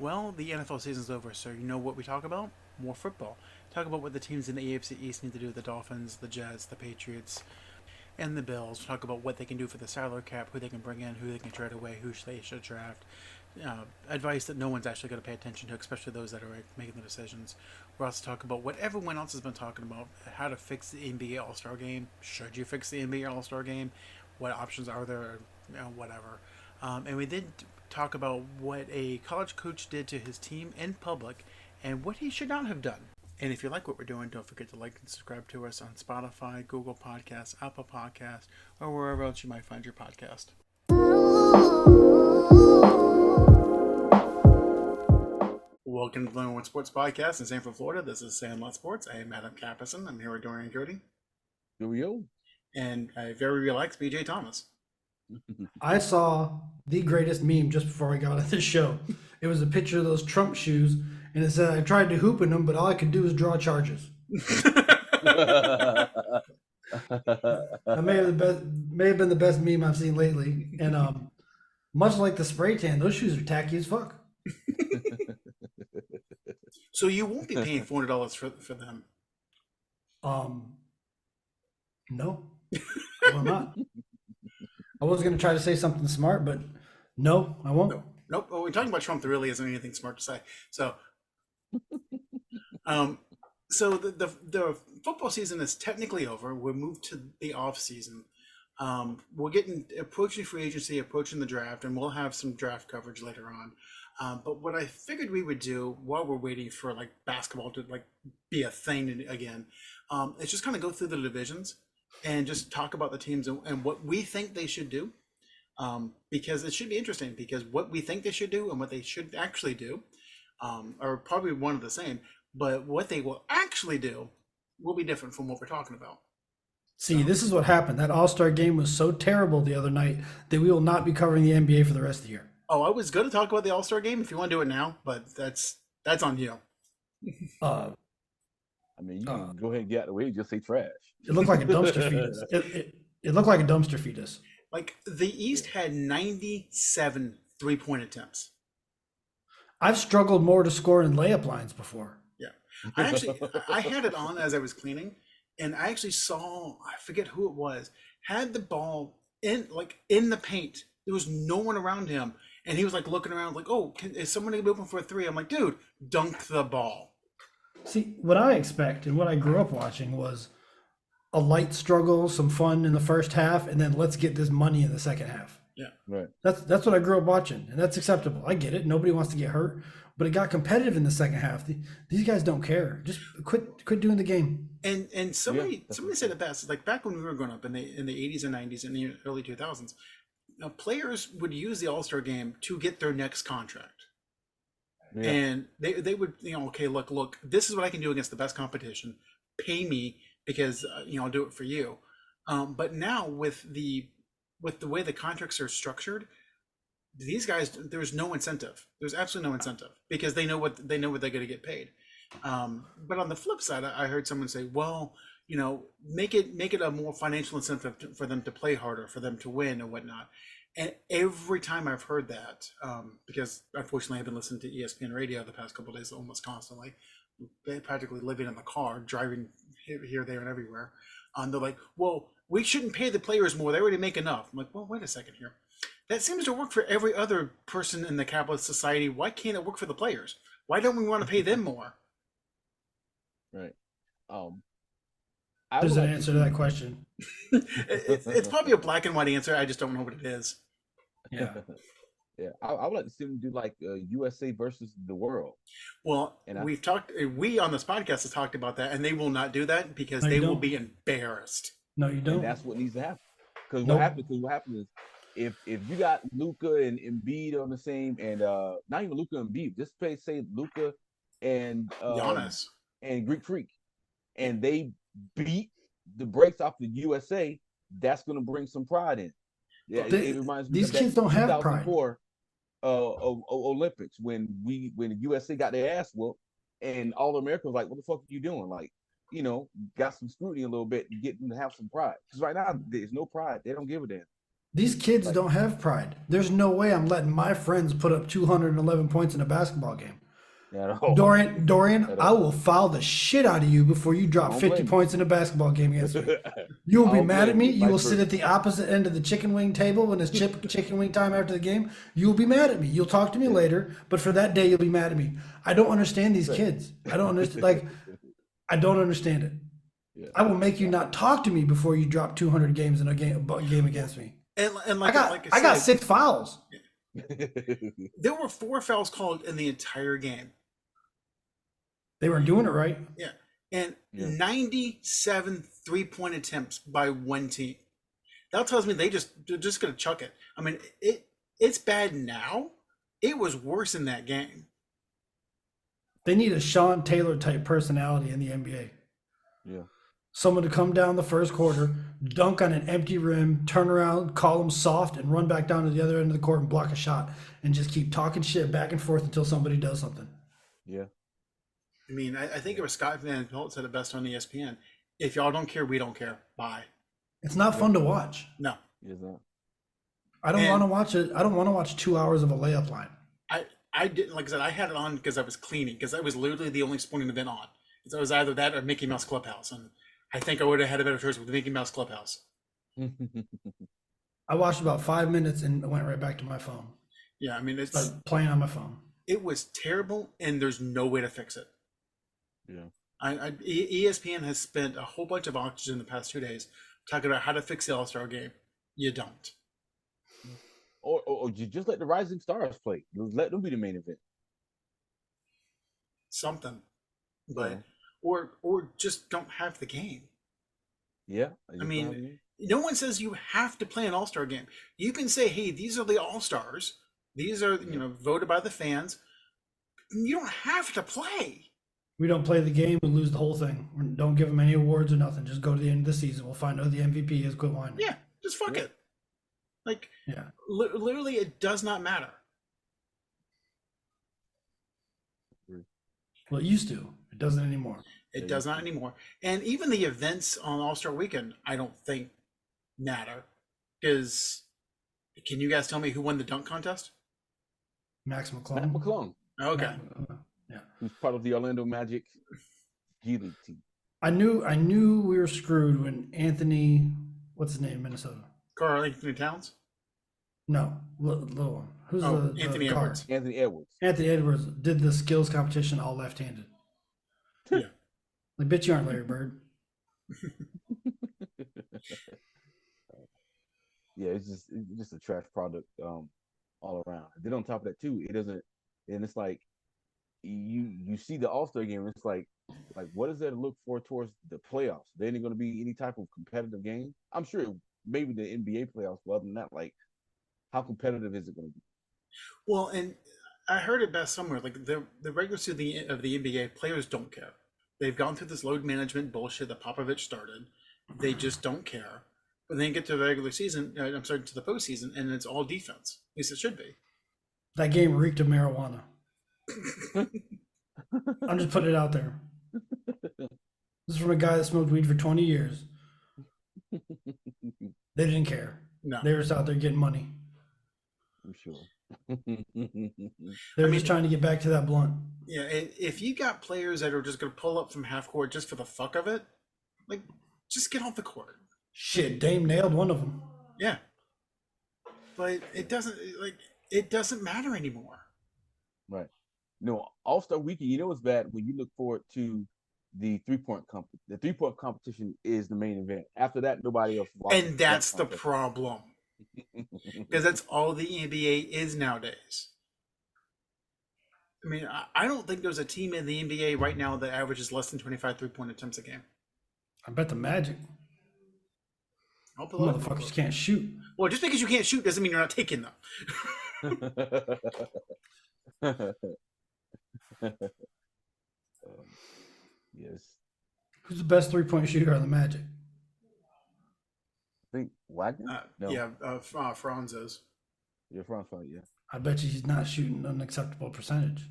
Well, the NFL season's over, so you know what we talk about? More football. Talk about what the teams in the AFC East need to do: the Dolphins, the Jets, the Patriots, and the Bills. Talk about what they can do for the salary cap, who they can bring in, who they can trade away, who they should draft. Advice that no one's actually going to pay attention to, especially those that are making the decisions. We'll also talk about what everyone else has been talking about: how to fix the NBA All Star Game. Should you fix the NBA All Star Game? What options are there? Whatever. And we did talk about what a college coach did to his team in public and what he should not have done. And if you like what we're doing, don't forget to like and subscribe to us on Spotify, Google Podcasts, Apple Podcasts, or wherever else you might find your podcast. Welcome to the Number One Sports Podcast in Sanford, Florida. This is Sandlot Sports. I am Adam Capison. I'm here with Dorian Cody. Here we go. And a very relaxed BJ Thomas. I saw the greatest meme just before I got on this show. It was a picture of those Trump shoes, and it said, "I tried to hoop in them, but all I could do was draw charges." That may have been the best meme I've seen lately. And much like the spray tan, those shoes are tacky as fuck. So you won't be paying $400 for them? No, I will not. I was going to try to say something smart, but no, I won't. Nope. Well, we're talking about Trump. There really isn't anything smart to say. So, so the football season is technically over. We're moved to the off season. We're approaching free agency, approaching the draft, and we'll have some draft coverage later on. But what I figured we would do while we're waiting for like basketball to like be a thing again, is just kind of go through the divisions and just talk about the teams and what we think they should do. Because it should be interesting, because what we think they should do and what they should actually do are probably one of the same, but what they will actually do will be different from what we're talking about. See, this is what happened. That All-Star game was so terrible the other night that we will not be covering the NBA for the rest of the year. Oh, I was going to talk about the All-Star game if you want to do it now, but that's on you. I mean, you can go ahead and get out of the way and just say trash. It looked like a dumpster fetus. It looked like a dumpster fetus. Like, the East had 97 three-point attempts. I've struggled more to score in layup lines before. Yeah. I had it on as I was cleaning, and I actually saw, I forget who it was, had the ball in the paint. There was no one around him, and he was like looking around like, oh, is someone going to be open for a three? I'm like, dude, dunk the ball. See, what I expect and what I grew up watching was a light struggle, some fun in the first half, and then let's get this money in the second half. Yeah, right. That's what I grew up watching, and that's acceptable. I get it. Nobody wants to get hurt, but it got competitive in the second half. These guys don't care. Just quit doing the game. And somebody said it best. Like back when we were growing up in the 80s and 90s and the early 2000s, players would use the All-Star game to get their next contract. Yeah. And they would, okay, look, this is what I can do against the best competition. Pay me because I'll do it for you. But now with the way the contracts are structured, these guys, there's no incentive. There's absolutely no incentive because they know what they're going to get paid. But on the flip side, I heard someone say, well, make it a more financial incentive for them to play harder, for them to win and whatnot. And every time I've heard that, because unfortunately I've been listening to ESPN radio the past couple of days almost constantly, practically living in the car, driving here, there, and everywhere. They're like, well, we shouldn't pay the players more. They already make enough. I'm like, well, wait a second here. That seems to work for every other person in the capitalist society. Why can't it work for the players? Why don't we want to pay them more? Right. There's an answer to that question. It's probably a black and white answer. I just don't know what it is. Yeah. Yeah. I would like to see them do like USA versus the world. Well, we on this podcast have talked about that, and they will not do that because they will be embarrassed. No, you don't. And that's what needs to happen. Because what happens is if you got Luka and Embiid on the same, and not even Luka and Embiid, just say Luka and Giannis and Greek Freak, and they beat the brakes off the USA, that's going to bring some pride in. Yeah, it reminds me these of kids don't have pride. Olympics when the USA got their ass whooped, and all America was like, "What the fuck are you doing?" Like, got some scrutiny a little bit to get them to have some pride. Because right now there's no pride. They don't give a damn. These kids Like, don't have pride. There's no way I'm letting my friends put up 211 points in a basketball game. at all. Dorian, At I all. will foul the shit out of you before you drop I don't 50 blame you. points in a basketball game against me. You will I be don't mad at blame me. you. You will Vice sit versa. at the opposite end of the chicken wing table when it's chicken wing time after the game. You will be mad at me. You'll talk to me later, but for that day, you'll be mad at me. I don't understand these kids. I don't understand. Like, I don't understand it. Yeah. I will make you not talk to me before you drop 200 games in a game against me. And I got 6 fouls. There were 4 fouls called in the entire game. They weren't doing it right. Yeah. And 97 3-point attempts by one team. That tells me they're just gonna chuck it. I mean, it's bad now. It was worse in that game. They need a Sean Taylor type personality in the NBA. Yeah. Someone to come down the first quarter, dunk on an empty rim, turn around, call them soft, and run back down to the other end of the court and block a shot, and just keep talking shit back and forth until somebody does something. Yeah. I mean, I think it was Scott Van Pelt said it best on ESPN. If y'all don't care, we don't care. Bye. It's not fun to watch. No. It's not. I don't want to watch it. I don't want to watch 2 hours of a layup line. I didn't, like I said, I had it on because I was cleaning, because that was literally the only sporting event on. So it was either that or Mickey Mouse Clubhouse, and I think I would have had a better choice with Mickey Mouse Clubhouse. I watched about 5 minutes and went right back to my phone. Yeah, I mean, it's Started playing on my phone. It was terrible, and there's no way to fix it. Yeah. ESPN has spent a whole bunch of oxygen the past 2 days talking about how to fix the All-Star game. You don't. Or you just let the rising stars play. Let them be the main event. Something. But or just don't have the game. Yeah. I mean, no one says you have to play an All-Star game. You can say, hey, these are the All-Stars. These are, voted by the fans. You don't have to play. We don't play the game, we lose the whole thing. We don't give them any awards or nothing. Just go to the end of the season. We'll find out who the MVP is. Quit whining. Yeah, just fuck it. Like, literally, it does not matter. Well, it used to. It doesn't anymore. It does not anymore. And even the events on All-Star Weekend, I don't think matter. Because, can you guys tell me who won the dunk contest? Max McClung. Matt McClung. Okay. Who's part of the Orlando Magic G League team. I knew we were screwed when Anthony, what's his name, Minnesota? Karl Anthony Towns? No, little one. Who's Anthony the guard? Edwards. Anthony Edwards. Anthony Edwards did the skills competition all left-handed. Yeah. Like, bitch, you aren't Larry Bird. Yeah, it's just a trash product all around. Then on top of that too, it doesn't, and it's like you see the All-Star game, and it's like what is there to look for towards the playoffs? There ain't going to be any type of competitive game. I'm sure maybe the NBA playoffs, but other than that, like, how competitive is it going to be? Well, and I heard it best somewhere. Like, the regular season of the NBA, players don't care. They've gone through this load management bullshit that Popovich started. They just don't care. But then you get to the regular season, to the postseason, and it's all defense. At least it should be. That game reeked of marijuana. I'm just putting it out there. This is from a guy that smoked weed for 20 years. They didn't care. No. They were just out there getting money. I'm sure. They were just trying to get back to that blunt. Yeah, if you got players that are just going to pull up from half court just for the fuck of it, like, just get off the court. Shit, Dame nailed one of them. Yeah. But it doesn't matter anymore. Right. No, All-Star Weekend, it's bad when you look forward to the three-point the three-point competition is the main event. After that, nobody else watches. And that's the problem. Because that's all the NBA is nowadays. I mean, I don't think there's a team in the NBA right now that averages less than 25 three-point attempts a game. I bet the Magic. I'll Motherfuckers can't shoot. Well, just because you can't shoot doesn't mean you're not taking them. Yes. Who's the best three-point shooter on the Magic? I think Wagner? No. Yeah, Franz is. Yeah, Franz, yeah. I bet you he's not shooting an acceptable percentage.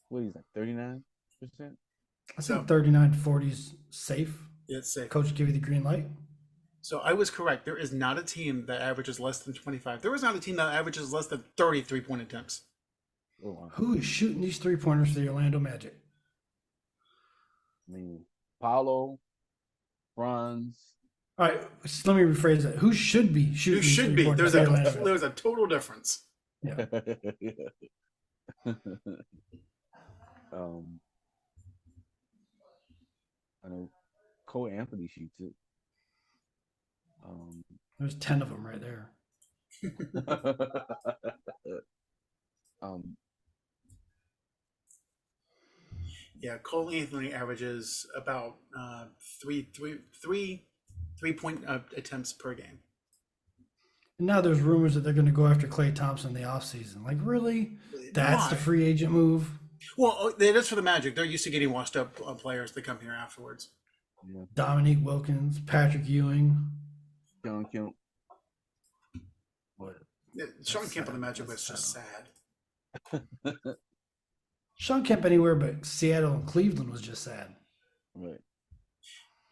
What is that, 39%? I think 39 to 40 is safe. It's sick. Coach give you the green light. So I was correct. There is not a team that averages less than 25. There is not a team that averages less than 30 3-point attempts. Oh, wow. Who is shooting these 3-pointers for the Orlando Magic? I mean, Paolo, Franz. All right, let me rephrase that. Who should be shooting? You should be. 3-pointers There's for the Orlando Magic? there's a total difference. Yeah. I know Cole Anthony shoots it. There's 10 of them right there. Yeah, Cole Anthony averages about 3-point attempts per game. And now there's rumors that they're going to go after Klay Thompson in the offseason. Like, really? That's the free agent move? Well, it is for the Magic. They're used to getting washed up players that come here afterwards. Yeah. Dominique Wilkins, Patrick Ewing. John Kemp. What? Yeah, Sean Kemp on the Magic was just sad. Sean Kemp anywhere but Seattle and Cleveland was just sad. Right.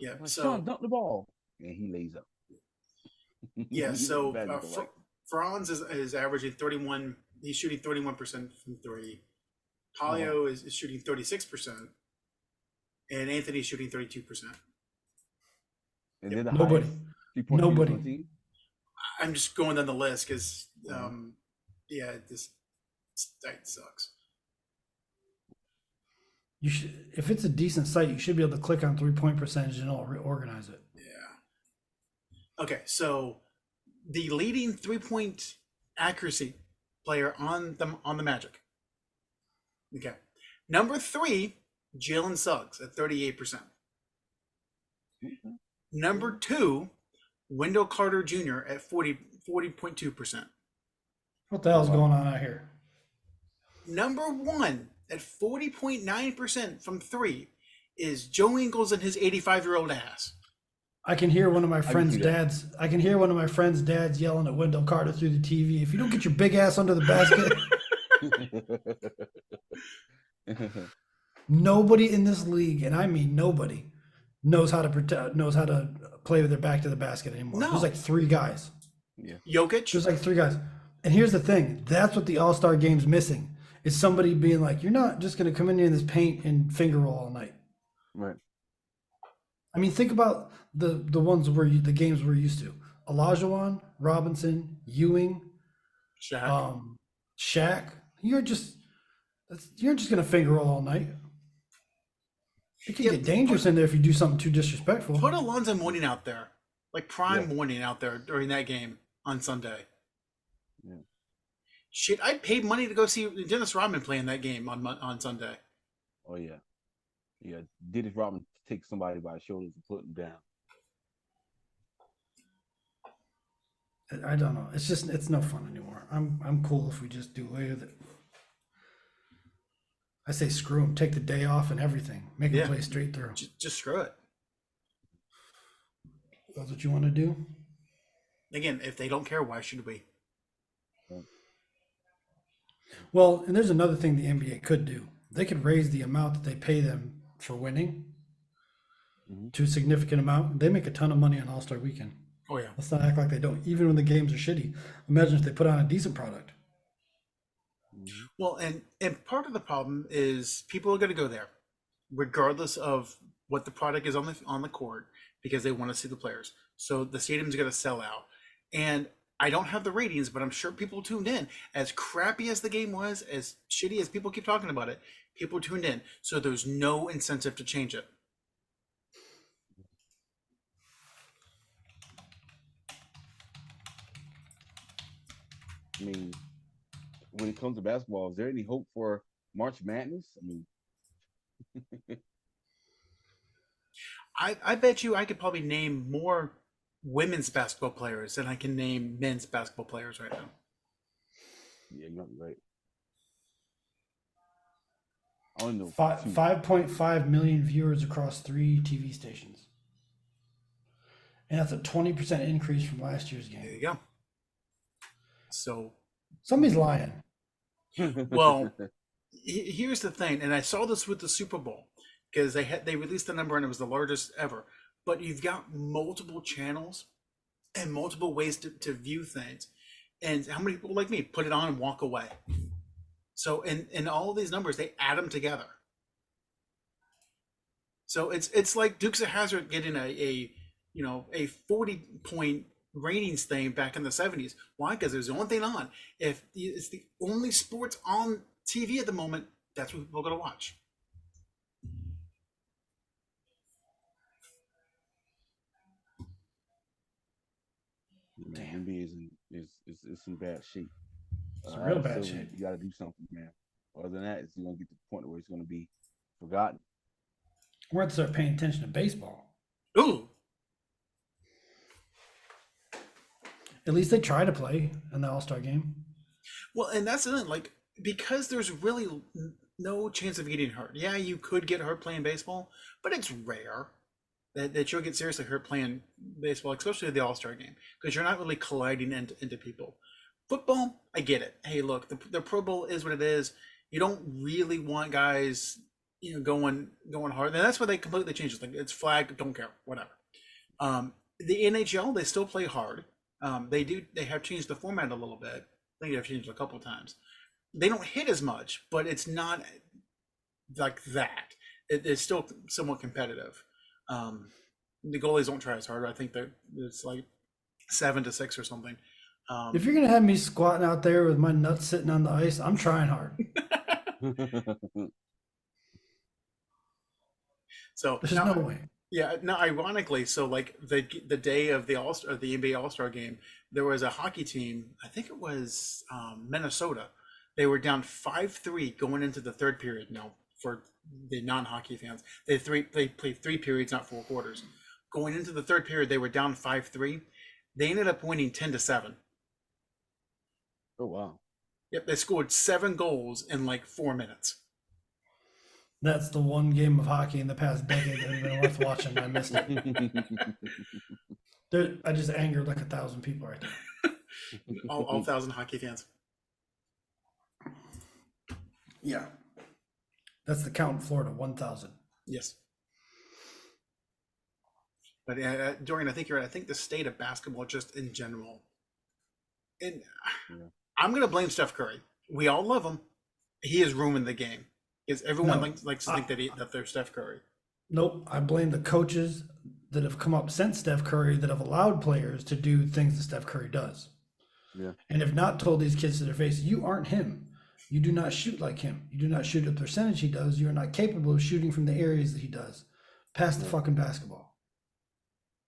Yeah, Like, so Sean, dump the ball. And he lays up. yeah, so Franz is averaging 31. He's shooting 31% from three. Polio is shooting 36%, and Anthony's shooting 32%. And they're the Nobody. highest Nobody. on the team. I'm just going down the list because, yeah, this site sucks. You should, if it's a decent site, you should be able to click on 3-point percentage and it'll reorganize it. Yeah. Okay, so the leading 3-point accuracy player on the Magic. Okay, number 3, Jalen Suggs at 38%. Mm-hmm. Number 2, Wendell Carter Jr. at 40.2%. What the hell's going on out here? Number 1 at 40.9% from 3 is Joe Ingles and his 85-year-old ass. I can hear one of my friends' dads. I can hear one of my friends' dads yelling at Wendell Carter through the TV. If you don't get your big ass under the basket, nobody in this league, and I mean nobody, knows how to play with their back to the basket anymore. No. There's like 3 guys. Yeah. Jokic. There's like 3 guys. And here's the thing: that's what the All-Star game's missing. Is somebody being like, you're not just going to come in here in this paint and finger roll all night. Right. I mean, think about the ones the games we're used to: Olajuwon, Robinson, Ewing, Shaq. You're just gonna finger roll all night. It can get dangerous in there if you do something too disrespectful. Put Alonzo Mourning out there, like prime Mourning out there during that game on Sunday. Yeah. Shit, I'd pay money to go see Dennis Rodman play in that game on Sunday. Oh yeah. Yeah. Dennis Rodman take somebody by the shoulders and put him down. I don't know. It's no fun anymore. I'm cool if we just do away with it. I say screw them. Take the day off and everything. Make them play straight through. Just screw it. That's what you want to do? Again, if they don't care, why should we? Well, and there's another thing the NBA could do. They could raise the amount that they pay them for winning to a significant amount. They make a ton of money on All-Star Weekend. Oh, yeah. Let's not act like they don't, even when the games are shitty. Imagine if they put on a decent product. Well, and part of the problem is people are going to go there, regardless of what the product is on the court, because they want to see the players. So the stadium's going to sell out. And I don't have the ratings, but I'm sure people tuned in. As crappy as the game was, as shitty as people keep talking about it, people tuned in. So there's no incentive to change it. I mean, when it comes to basketball, is there any hope for March Madness? I mean, I bet you I could probably name more women's basketball players than I can name men's basketball players right now. yeah, you might be right. I don't know. 5.5 million viewers across 3 TV stations. And that's a 20% increase from last year's There game. you go. So, Somebody's lying. well, here's the thing, and I saw this with the Super Bowl because they released the number and it was the largest ever. but you've got multiple channels and multiple ways to view things. And how many people like me put it on and walk away? So in all of these numbers, they add them together. So it's like Dukes of Hazzard getting a 40-point ratings thing back in the 70s. Why? Because there's the only thing on. If it's the only sports on TV at the moment, that's what people are going to watch. Man, NBA is in bad shape. It's real bad shape. You got to do something, man. Other than that, it's going to get to the point where it's going to be forgotten. We're going to start paying attention to baseball. Ooh. At least they try to play in the All-Star game. Well, and that's the thing, like, because there's really no chance of getting hurt. Yeah, you could get hurt playing baseball, but it's rare that you'll get seriously hurt playing baseball, especially the All-Star game, because you're not really colliding into people. Football, I get it. Hey, look, the Pro Bowl is what it is. You don't really want guys, going hard. And that's why they completely changed it. Like, it's flag, don't care, whatever. The NHL, they still play hard. They have changed the format a little bit. I think they've changed it a couple of times. They don't hit as much, but it's not like that. It's still somewhat competitive. The goalies don't try as hard. I think that it's like 7-6 or something. If you're gonna have me squatting out there with my nuts sitting on the ice, I'm trying hard. So there's no way. Yeah, no. Ironically, so like the day of the NBA All-Star game, there was a hockey team. I think it was Minnesota. They were down 5-3 going into the third period. Now, for the non-hockey fans, they played 3 periods, not 4 quarters. Going into the third period, they were down 5-3. They ended up winning 10-7. Oh wow! Yep, they scored 7 goals in like 4 minutes. That's the one game of hockey in the past decade that has been worth watching. I missed it. I just angered like 1,000 people right there. all 1,000 hockey fans. Yeah. That's the count in Florida, 1,000. Yes. But Dorian, I think you're right. I think the state of basketball just in general. And I'm going to blame Steph Curry. We all love him. He has ruined the game. Because everyone likes to think that they're Steph Curry. Nope. I blame the coaches that have come up since Steph Curry that have allowed players to do things that Steph Curry does. Yeah. And have not told these kids to their face, you aren't him. You do not shoot like him. You do not shoot the percentage he does. You are not capable of shooting from the areas that he does. Pass the fucking basketball.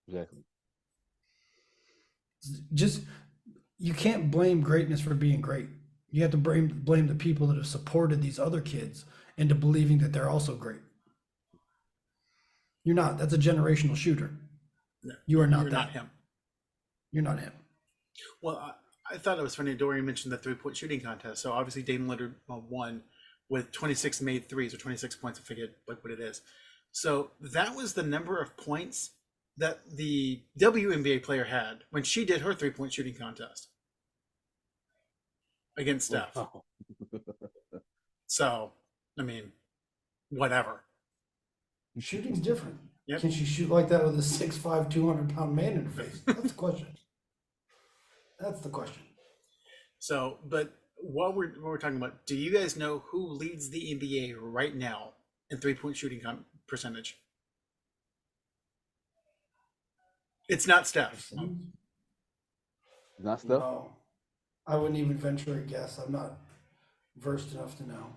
Exactly. Just, you can't blame greatness for being great. You have to blame the people that have supported these other kids into believing that they're also great. You're not. That's a generational shooter. No, you are not you're that. Not him. You're not him. Well, I thought it was funny. Dorian mentioned the 3-point shooting contest. So obviously Dame Lillard won with 26 made threes or 26 points. I forget what it is. So that was the number of points that the WNBA player had when she did her 3-point shooting contest against Steph. Wow. So, I mean, whatever. Shooting's different. Yep. Can she shoot like that with a 6'5", 200-pound man in her face? That's the question. That's the question. So, but what we're talking about, do you guys know who leads the NBA right now in 3-point shooting percentage? It's not Steph. Not Steph? No. I wouldn't even venture a guess. I'm not versed enough to know.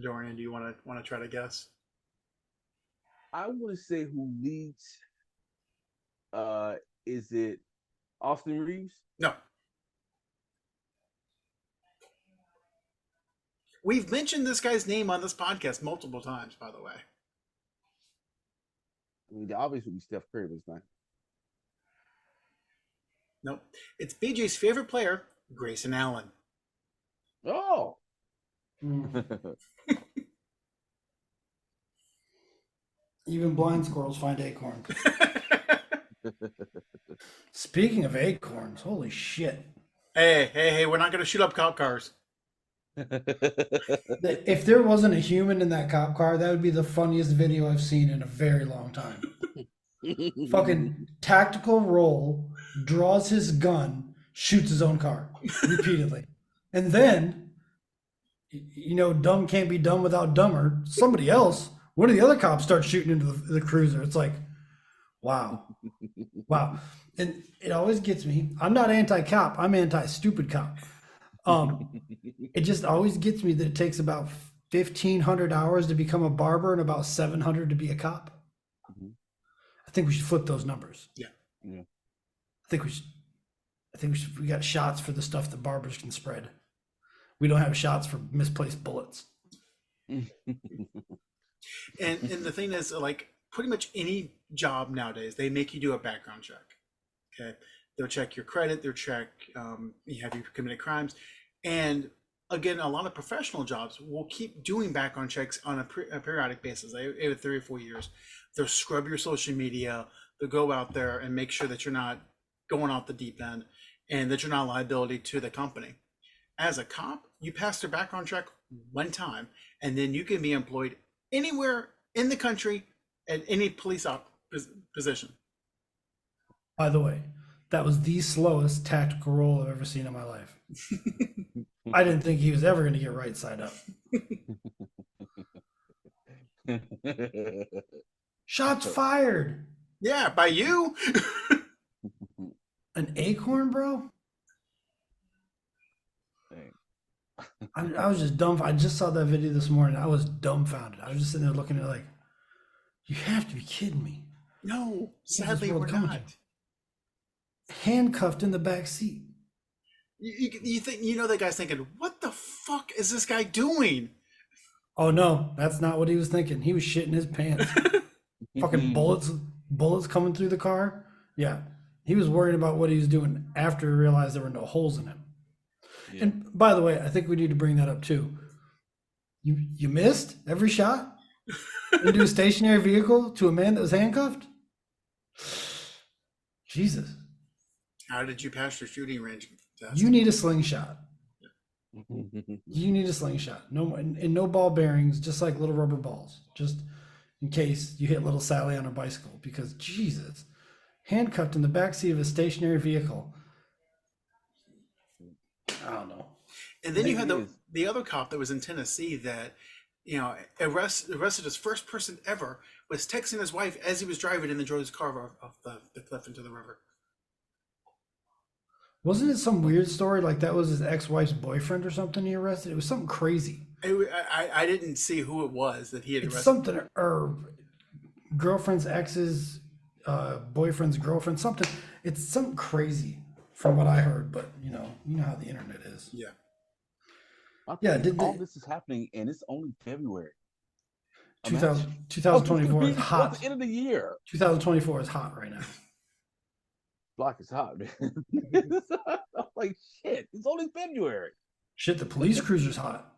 Dorian, do you want to try to guess? I want to say who leads. Is it Austin Reeves? No. We've mentioned this guy's name on this podcast multiple times, by the way. I mean, the obvious would be Steph Curry, but it's not. Nope. It's BJ's favorite player, Grayson Allen. Oh. Even blind squirrels find acorns. Speaking of acorns, holy shit. Hey, we're not going to shoot up cop cars. If there wasn't a human in that cop car, that would be the funniest video I've seen in a very long time. Fucking tactical roll, draws his gun, shoots his own car repeatedly. And then, dumb can't be dumb without dumber. Somebody else, one of the other cops starts shooting into the cruiser. It's like, wow. Wow. And it always gets me. I'm not anti-cop. I'm anti-stupid cop. It just always gets me that it takes about 1,500 hours to become a barber and about 700 to be a cop. Mhm. I think we should flip those numbers. Yeah. Yeah. I think we should. We got shots for the stuff that barbers can spread. We don't have shots for misplaced bullets. And the thing is, like, pretty much any job nowadays, they make you do a background check. Okay, they'll check your credit, they'll check have you committed crimes, and again, a lot of professional jobs will keep doing background checks on a periodic basis, every 3 or 4 years. They'll scrub your social media. They'll go out there and make sure that you're not going off the deep end and that you're not a liability to the company. As a cop, you pass their background check one time, and then you can be employed anywhere in the country at any police position. By the way, that was the slowest tactical roll I've ever seen in my life. I didn't think he was ever going to get right side up. Shots fired. Yeah, by you. An acorn, bro? I was just dumb. I just saw that video this morning. I was dumbfounded. I was just sitting there looking at it like, you have to be kidding me. No, sadly we're not. Handcuffed in the back seat. You think that guy's thinking, what the fuck is this guy doing? Oh no, that's not what he was thinking. He was shitting his pants. Fucking bullets coming through the car. Yeah, he was worried about what he was doing after he realized there were no holes in him. Yeah. And by the way, I think we need to bring that up too. You missed every shot into a stationary vehicle to a man that was handcuffed? Jesus. How did you pass your shooting range test? You need a slingshot. You need a slingshot. No, and no ball bearings, just like little rubber balls, just in case you hit little Sally on her bicycle. Because Jesus, handcuffed in the backseat of a stationary vehicle. I don't know. And then you had the other cop that was in Tennessee that, arrested his first person ever, was texting his wife as he was driving and then drove his car off the cliff into the river. Wasn't it some weird story like that was his ex-wife's boyfriend or something he arrested? It was something crazy. I didn't see who it was that he had arrested. It's something, or girlfriend's ex's boyfriend's girlfriend, something. It's something crazy from what I heard, but you know how the internet is. Yeah. Yeah, all this is happening and it's only February. 2024 is hot. It's the end of the year. 2024 is hot right now. Block is hot, man. I'm like, shit, it's only February. Shit, the police cruiser's hot.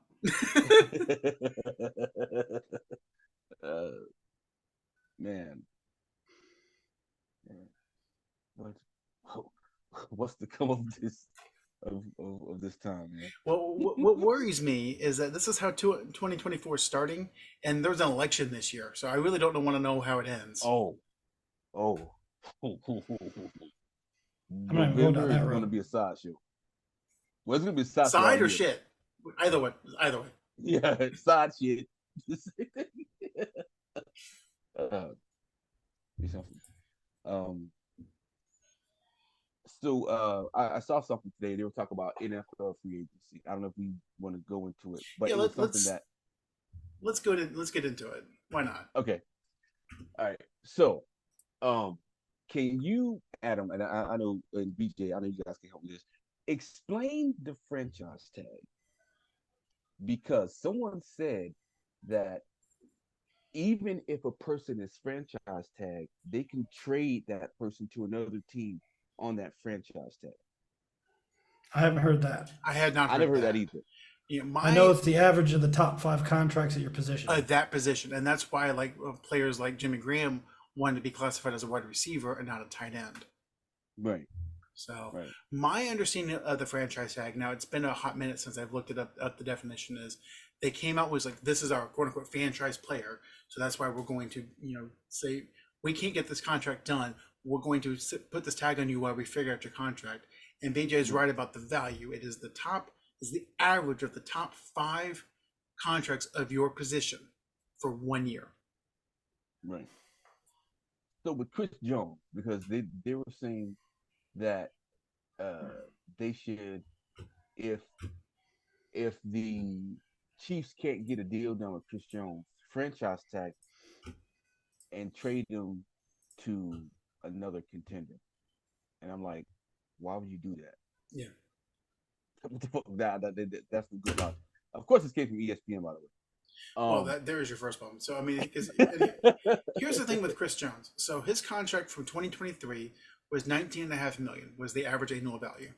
Man. What's the come of this of this time, man? Well, what worries me is that this is how 2024 is starting, and there's an election this year, so I really don't want to know how it ends. I'm not even going down that road. It's going to be a side show. Well, it's going to be a side or shit. Either way. Yeah, side shit. So I saw something today. They were talking about NFL free agency. I don't know if we want to go into it, but let's get into it. Why not? Okay. All right. So, can you, Adam, and I know, and BJ, I know you guys can help me with this. Explain the franchise tag, because someone said that even if a person is franchise tag, they can trade that person to another team on that franchise tag. I haven't heard that. I had not. I never heard that either. I know it's the average of the top 5 contracts at your position. That position, and that's why players like Jimmy Graham wanted to be classified as a wide receiver and not a tight end. Right. So my understanding of the franchise tag, now it's been a hot minute since I've looked it up the definition, is they came out with this is our quote unquote franchise player. So that's why we're going to, say we can't get this contract done. We're going to put this tag on you while we figure out your contract. And BJ is right about the value. It is the average of the top 5 contracts of your position for 1 year. Right. So with Chris Jones, because they were saying that they should, if the Chiefs can't get a deal done with Chris Jones, franchise tag and trade him to another contender. And I'm like, why would you do that? Yeah. What the fuck? That's the good logic. Of course, this came from ESPN, by the way. Well, there is your first problem. So, I mean, here's the thing with Chris Jones. So his contract from 2023 was $19.5 million, was the average annual value.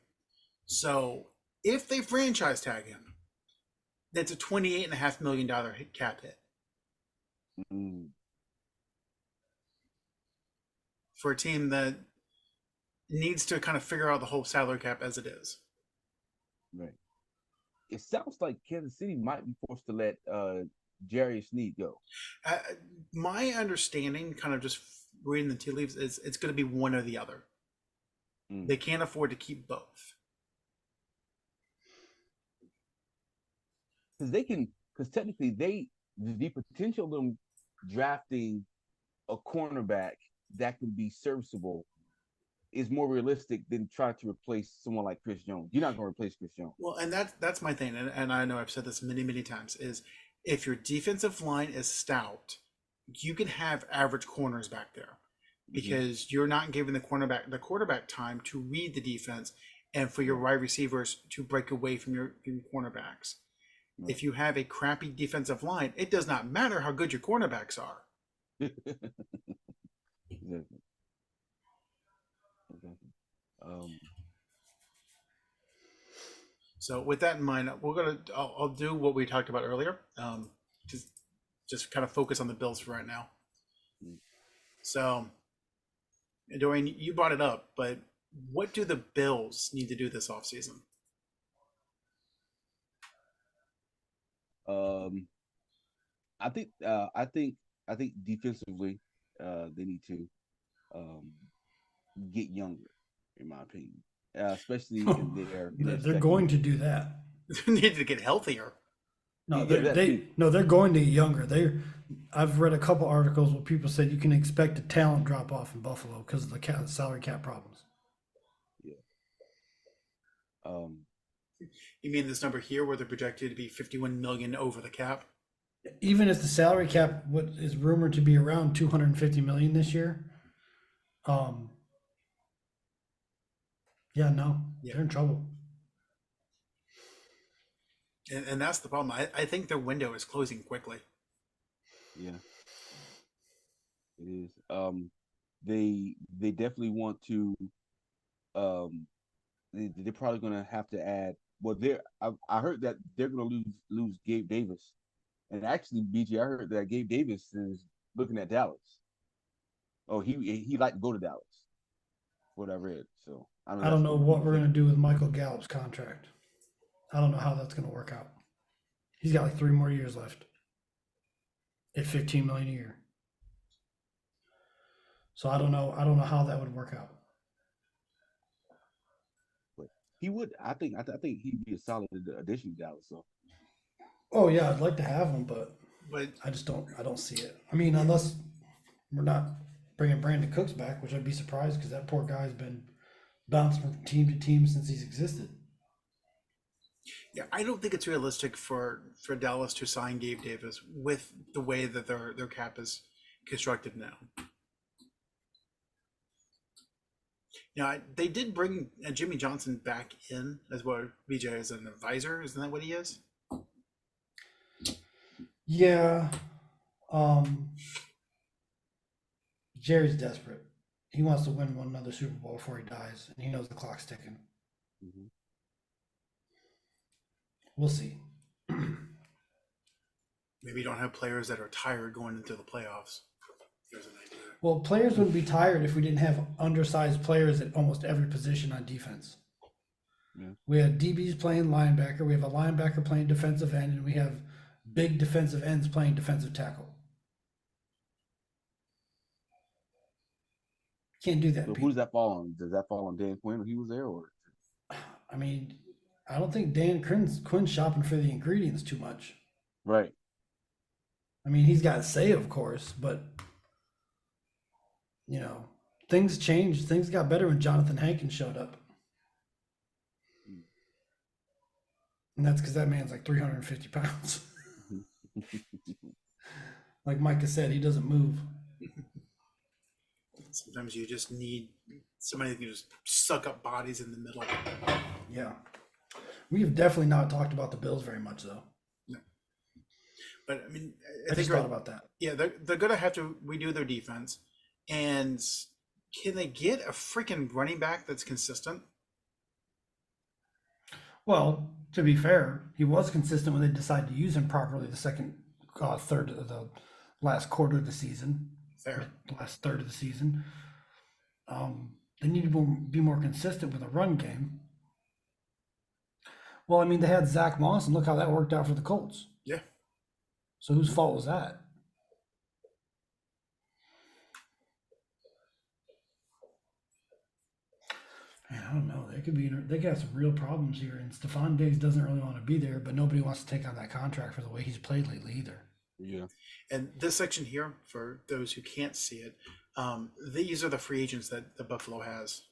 So if they franchise tag him, that's a $28.5 million cap hit. Mm. For a team that needs to kind of figure out the whole salary cap as it is. Right. It sounds like Kansas City might be forced to let Jerry Sneed go. My understanding, kind of just reading the tea leaves, is it's going to be one or the other. Mm. They can't afford to keep both. Because technically the potential of them drafting a cornerback that can be serviceable is more realistic than trying to replace someone like Chris Jones. You're not going to replace Chris Jones. Well, and that's my thing, and I know I've said this many, many times, is if your defensive line is stout, you can have average corners back there because you're not giving the quarterback time to read the defense and for your wide receivers to break away from your cornerbacks. Right. If you have a crappy defensive line, it does not matter how good your cornerbacks are. Exactly. So with that in mind, I'll do what we talked about earlier. Just kind of focus on the Bills for right now. So, Dorian, you brought it up, but what do the Bills need to do this offseason? I think defensively, they need to get younger, in my opinion. Especially in they're going to do that. They need to get healthier. No, they're going to get younger. I've read a couple articles where people said you can expect a talent drop off in Buffalo because of the salary cap problems. Yeah. You mean this number here, where they're projected to be 51 million over the cap? Even if the salary cap is rumored to be around 250 million this year, they're in trouble. And that's the problem. I think their window is closing quickly. Yeah, it is. They definitely want to. They're probably going to have to add. Well, I heard that they're going to lose Gabe Davis, and actually, BG, I heard that Gabe Davis is looking at Dallas. Oh, he liked to go to Dallas. What I read. So I don't know what we're going to do with Michael Gallup's contract. I don't know how that's going to work out. He's got like 3 more years left at $15 million a year. So I don't know how that would work out. But he would. I think he'd be a solid addition to Dallas. So. Oh yeah, I'd like to have him, but I just don't see it. I mean, unless we're not bringing Brandon Cooks back, which I'd be surprised because that poor guy's been bouncing from team to team since he's existed. Yeah, I don't think it's realistic for Dallas to sign Gabe Davis with the way that their cap is constructed now. Yeah, they did bring Jimmy Johnson back in as well, BJ, as an advisor. Isn't that what he is? Yeah. Jerry's desperate. He wants to win another Super Bowl before he dies, and he knows the clock's ticking. Mm-hmm. We'll see. Maybe you don't have players that are tired going into the playoffs. There's an idea. Well, players wouldn't be tired if we didn't have undersized players at almost every position on defense. Yeah. We have DBs playing linebacker. We have a linebacker playing defensive end, and we have big defensive ends playing defensive tackle. Can't do that. So who does that fall on? Does that fall on Dan Quinn when he was there, or? I mean, I don't think Dan Quinn's shopping for the ingredients too much. Right. I mean, he's got a say, of course, but things changed. Things got better when Jonathan Hankins showed up, and that's because that man's like 350 pounds. Like Micah said, he doesn't move. Sometimes you just need somebody that can just suck up bodies in the middle. Yeah. We've definitely not talked about the Bills very much, though. No. But, I mean, I just thought about that. Yeah, they're going to have to redo their defense. And can they get a freaking running back that's consistent? Well, to be fair, he was consistent when they decided to use him properly the third of the last quarter of the season. Fair. Last third of the season. They need to be more consistent with the run game. Well, I mean, they had Zach Moss, and look how that worked out for the Colts. Yeah. So whose fault was that? Man, I don't know. They got some real problems here, and Stephon Diggs doesn't really want to be there, but nobody wants to take on that contract for the way he's played lately either. Yeah. And this section here, for those who can't see it, these are the free agents that the Buffalo has.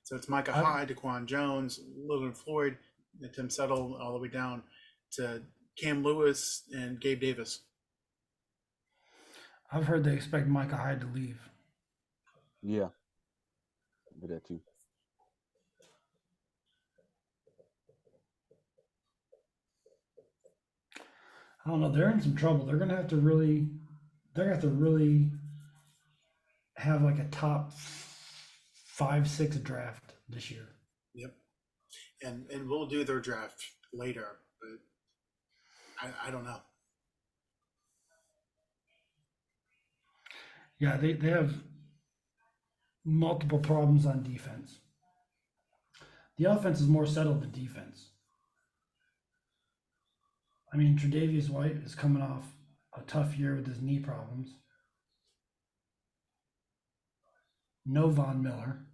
So it's Micah Hyde, Daquan Jones, Logan Floyd, and Tim Settle, all the way down to Cam Lewis and Gabe Davis. I've heard they expect Micah Hyde to leave. Yeah. I did that too. I don't know. They're in some trouble. They're gonna have to really have like a top 5-6 draft this year. Yep. And we'll do their draft later, but I don't know. Yeah, they have multiple problems on defense. The offense is more settled than defense. I mean, Tre'Davious White is coming off a tough year with his knee problems. No Von Miller.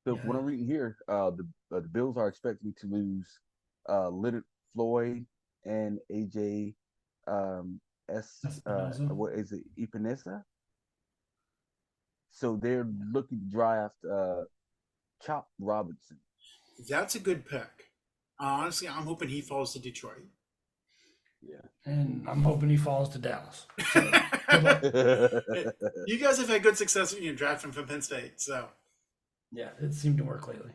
So what I'm reading here, the Bills are expecting to lose Leonard Floyd and AJ what is it, Epinesa? So they're looking to draft Chop Robinson. That's a good pick. Honestly, I'm hoping he falls to Detroit. Yeah. And I'm hoping he falls to Dallas. So, you guys have had good success when you drafting from Penn State, so. Yeah, it seemed to work lately.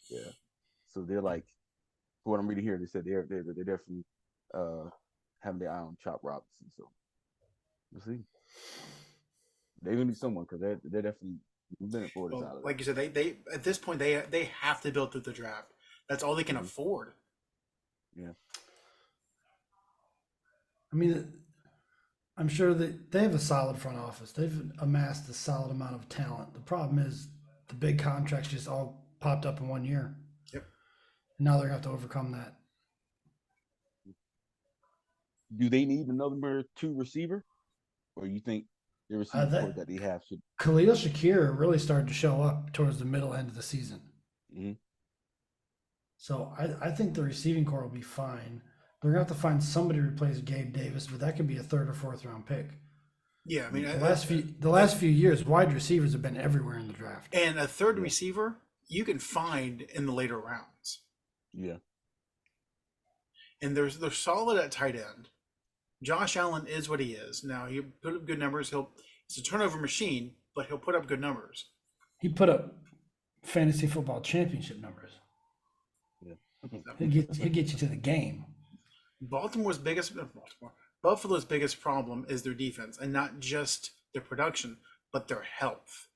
Yeah. So they're like, for what I'm reading here, they said they're definitely having their eye on Chop Robinson. So we'll see. They're gonna need someone because they're definitely moving it forward. Well, like you said, they at this point they have to build through the draft. That's all they can afford. Yeah. I mean, I'm sure that they have a solid front office. They've amassed a solid amount of talent. The problem is the big contracts just all popped up in 1 year. Yep. And now they're going to have to overcome that. Do they need another number 2 receiver? Or you think the receiver that they have should? Khalil Shakir really started to show up towards the middle end of the season. Mm-hmm. So I think the receiving core will be fine. They're going to have to find somebody to replace Gabe Davis, but that could be a 3rd or 4th round pick. Yeah, I mean, the last few years, wide receivers have been everywhere in the draft. And a third receiver you can find in the later rounds. Yeah. And they're solid at tight end. Josh Allen is what he is. Now, he put up good numbers. He's a turnover machine, but he'll put up good numbers. He put up fantasy football championship numbers. Yeah. He'll get you to the game. Buffalo's biggest problem is their defense, and not just their production, but their health.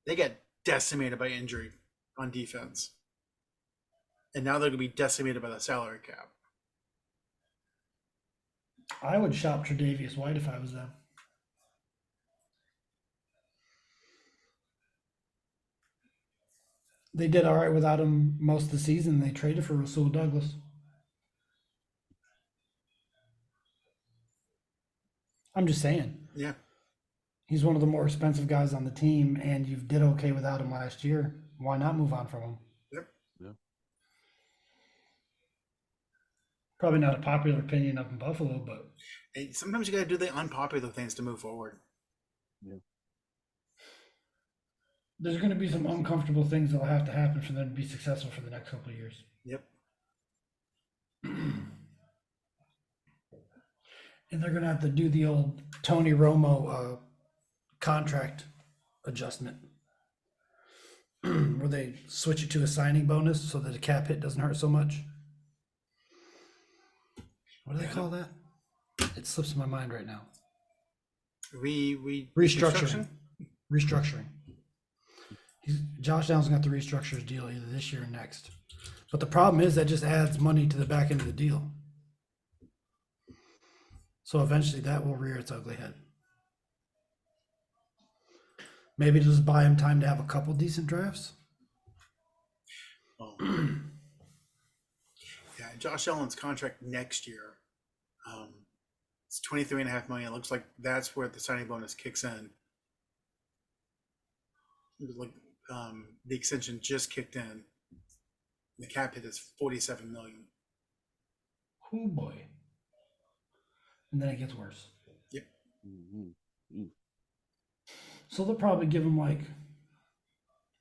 They get decimated by injury on defense. And now they're going to be decimated by the salary cap. I would shop Tre'Davious White if I was them. They did all right without him most of the season. They traded for Rasul Douglas. I'm just saying. Yeah. He's one of the more expensive guys on the team, and you did okay without him last year. Why not move on from him? Yep. Yeah. Probably not a popular opinion up in Buffalo, but And sometimes you got to do the unpopular things to move forward. Yeah. there's going to be some uncomfortable things that will have to happen for them to be successful for the next couple of years. Yep. And they're going to have to do the old Tony Romo contract adjustment where they switch it to a signing bonus so that the cap hit doesn't hurt so much. What do they call that? It slips my mind right now. Restructuring. Josh Allen's got to restructure his deal either this year or next. But the problem is that just adds money to the back end of the deal. So eventually that will rear its ugly head. Maybe just buy him time to have a couple decent drafts. Well, yeah, Josh Allen's contract next year. It's $23.5 million. It looks like that's where the signing bonus kicks in. Like the extension just kicked in. The cap hit is $47 million. Oh boy. And then it gets worse. Yep. Mm-hmm. So they'll probably give him I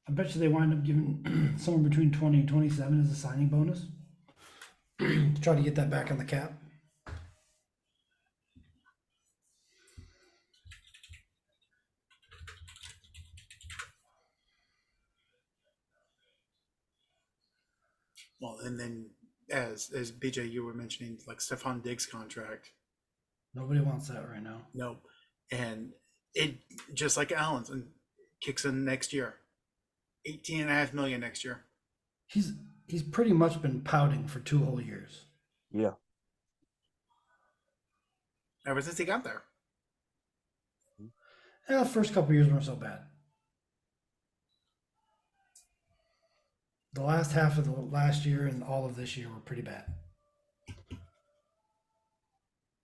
bet you they wind up giving somewhere between 20 and 27 as a signing bonus to try to get that back on the cap. Well, and then as BJ, you were mentioning, like Stephon Diggs' contract. Nobody wants that right now. No, and it just like Allen's and kicks in next year, $18.5 million next year. He's pretty much been pouting for 2 whole years. Yeah. Ever since he got there. Yeah, the first couple of years weren't so bad. The last half of the last year and all of this year were pretty bad.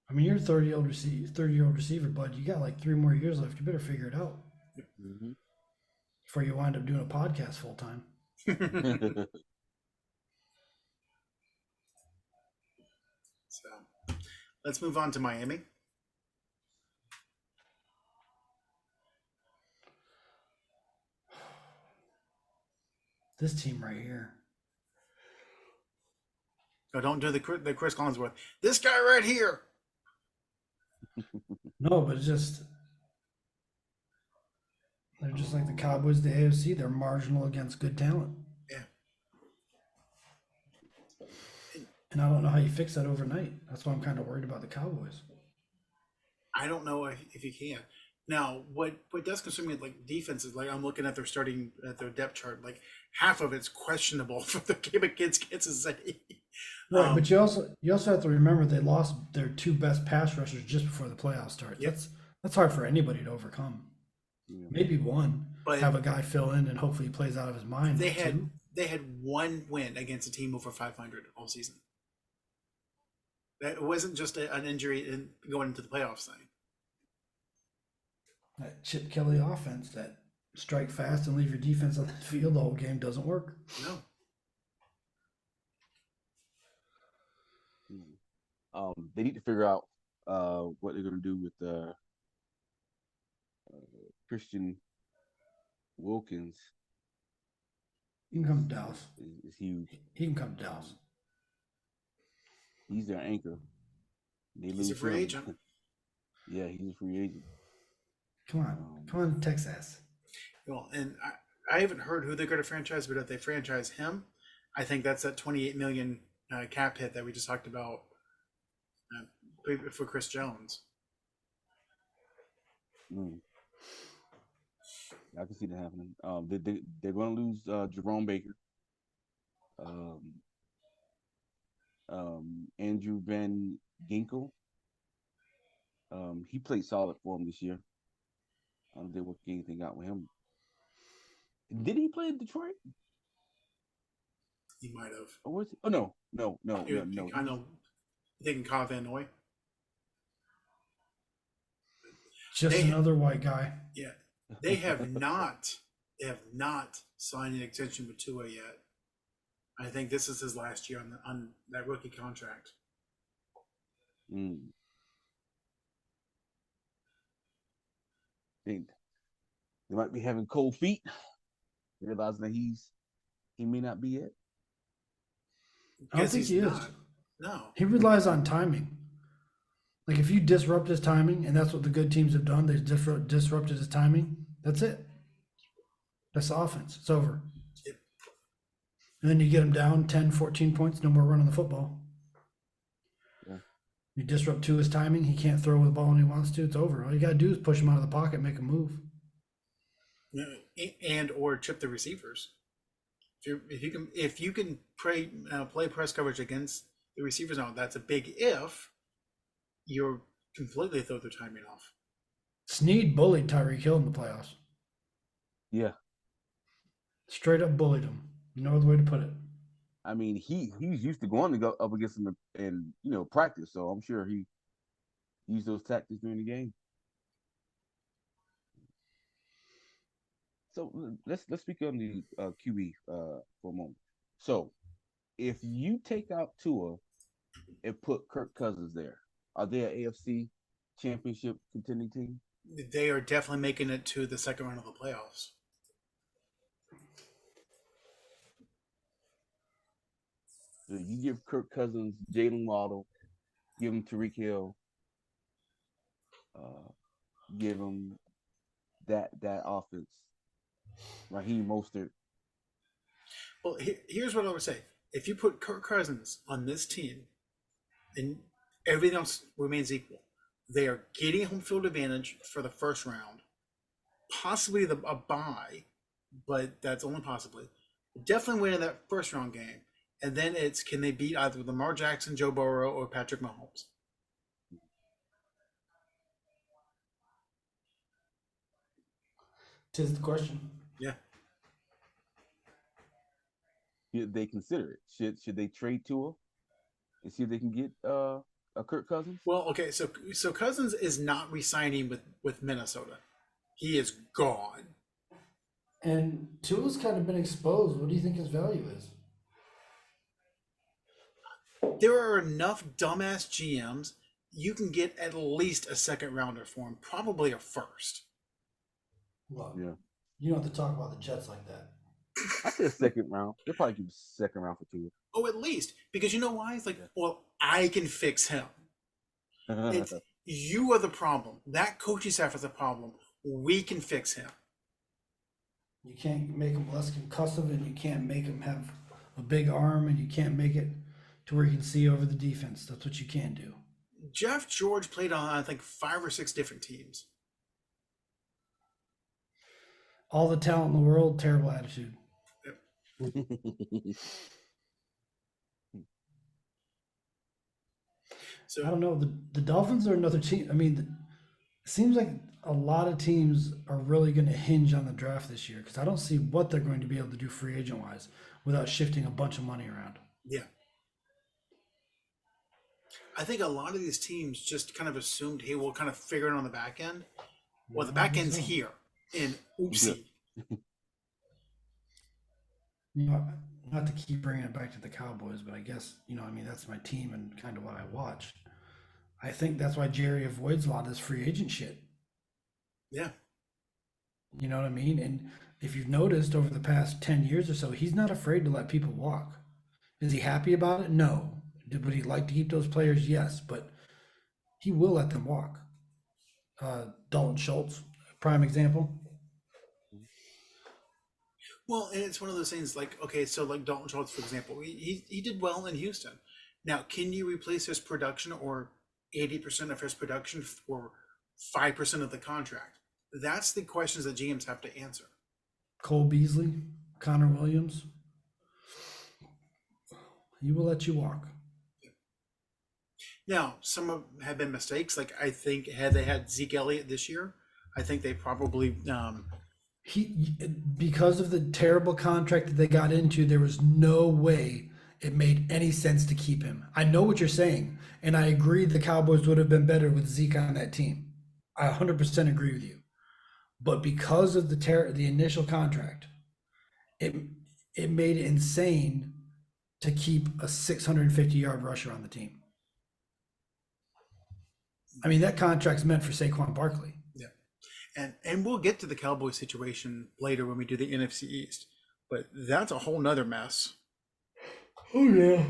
I mean, you're a 30-year-old receiver, bud. You got like 3 more years left. You better figure it out before you wind up doing a podcast full time. So let's move on to Miami. This team right here. No, don't do the Chris Collinsworth. This guy right here. No, but it's just they're just like the Cowboys, the AFC. They're marginal against good talent. Yeah. And I don't know how you fix that overnight. That's why I'm kind of worried about the Cowboys. I don't know if you can. Now, what does concern me, like defenses, like I'm looking at their depth chart, like half of it's questionable for the game against Kansas City. Right, but you also have to remember they lost their 2 best pass rushers just before the playoffs start. Yep. That's hard for anybody to overcome. Yeah. Maybe one, But have a guy fill in and hopefully he plays out of his mind. They but had 1 win against a team over 500 all season. That wasn't just an injury in going into the playoffs thing. that Chip Kelly offense, that strike fast and leave your defense on the field the whole game doesn't work. No. They need to figure out what they're going to do with Christian Wilkins. He can come to Dallas. Is huge. He can come to Dallas. He's their anchor. He's a free agent. Yeah, he's a free agent. Come on, Texas. Well, and I haven't heard who they're going to franchise, but if they franchise him, I think that's that $28 million cap hit that we just talked about for Chris Jones. I can see that happening. They're going to lose Jerome Baker, Andrew Van Ginkel. He played solid for him this year. I don't think they work anything out with him. Did he play in Detroit? He might have. Or was he? Oh no. I know. Thinking Kyle Van Noy. Just another white guy. Yeah, they have not signed an extension with Tua yet. I think this is his last year on that rookie contract. Mm. They might be having cold feet, realizing that he may not be it. I don't think he is. No. He relies on timing. Like if you disrupt his timing, and that's what the good teams have done, they disrupted his timing. That's it. That's the offense. It's over. Yep. And then you get him down 10, 14 points, no more running the football. Yeah. You disrupt to his timing, he can't throw the ball when he wants to, it's over. All you got to do is push him out of the pocket, make him move. And or chip the receivers. If you can play press coverage against the receivers now, that's a big if. You're completely throw their timing off. Snead bullied Tyreek Hill in the playoffs. Yeah. Straight up bullied him. No other way to put it. I mean, he's used to going to go up against him in practice, so I'm sure he used those tactics during the game. So let's speak on the QB for a moment. So if you take out Tua and put Kirk Cousins there, are they an AFC championship contending team? They are definitely making it to the second round of the playoffs. So you give Kirk Cousins, Jalen Waddle, give him Tyreek Hill, give him that offense. Raheem Mostert. Well, here's what I would say. If you put Kirk Cousins on this team and everything else remains equal, they are getting home field advantage for the first round, possibly a bye, but that's only possibly. Definitely winning that first round game. And then it's, can they beat either Lamar Jackson, Joe Burrow, or Patrick Mahomes? Tis the question. Yeah. Should they consider it? Should they trade Tua and see if they can get a Kirk Cousins? Well, okay, so Cousins is not re-signing with Minnesota. He is gone. And Tua's kind of been exposed. What do you think his value is? There are enough dumbass GMs. You can get at least a second rounder for him, probably a first. Look, Yeah. you don't have to talk about the Jets like that. I said second round. They'll probably give second round for Tua. Oh, at least. Because you know why? It's like, well, I can fix him. It's, you are the problem. That coaching staff is a problem. We can fix him. You can't make him less concussive, and you can't make him have a big arm, and you can't make it to where he can see over the defense. That's what you can do. Jeff George played on, I think, 5 or 6 different teams. All the talent in the world, terrible attitude. So I don't know. The Dolphins are another team. I mean, it seems like a lot of teams are really going to hinge on the draft this year because I don't see what they're going to be able to do free agent wise without shifting a bunch of money around. yeah. I think a lot of these teams just kind of assumed, hey, we'll kind of figure it on the back end. Well, the back end's here. And oopsie. You know, not to keep bringing it back to the Cowboys, but I guess, I mean, that's my team and kind of what I watch. I think that's why Jerry avoids a lot of this free agent shit. Yeah. You know what I mean? And if you've noticed over the past 10 years or so, he's not afraid to let people walk. Is he happy about it? No. Would he like to keep those players? Yes, but he will let them walk. Dalton Schultz, prime example. Well, and it's one of those things like, okay, so like Dalton Schultz, for example, he did well in Houston. Now, can you replace his production or 80% of his production for 5% of the contract? That's the questions that GMs have to answer. Cole Beasley, Connor Williams. He will let you walk. Now, some of them have been mistakes. Like I think had they had Zeke Elliott this year, I think they probably because of the terrible contract that they got into, there was no way it made any sense to keep him. I know what you're saying, and I agree the Cowboys would have been better with Zeke on that team. I 100% agree with you. But because of the initial contract, it made it insane to keep a 650-yard rusher on the team. I mean, that contract's meant for Saquon Barkley. Yeah. And we'll get to the Cowboys situation later when we do the NFC East. But that's a whole nother mess. Oh, yeah.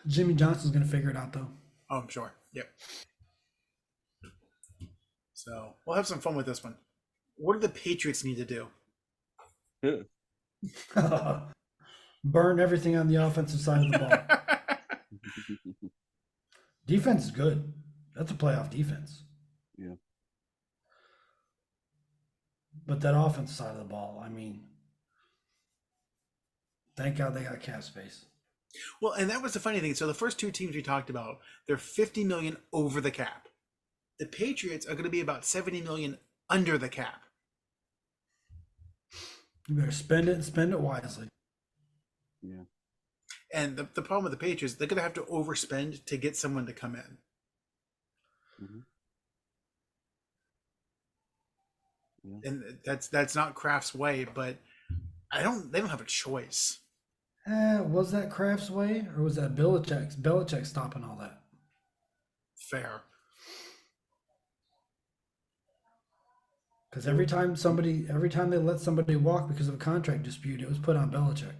Jimmy Johnson's going to figure it out, though. Oh, I'm sure. Yep. So we'll have some fun with this one. What do the Patriots need to do? Burn everything on the offensive side of the ball. Defense is good. That's a playoff defense. Yeah. But that offensive side of the ball, I mean, thank God they got cap space. Well, and that was the funny thing. So the first two teams we talked about, they're $50 million over the cap. The Patriots are going to be about $70 million under the cap. You better spend it and spend it wisely. Yeah. And the problem with the Patriots, they're going to have to overspend to get someone to come in. Mm-hmm. Yeah. And that's not Kraft's way, but they don't have a choice. Was that Kraft's way, or was that Belichick's? Belichick stopping all that. Fair. Because every time they let somebody walk because of a contract dispute, it was put on Belichick.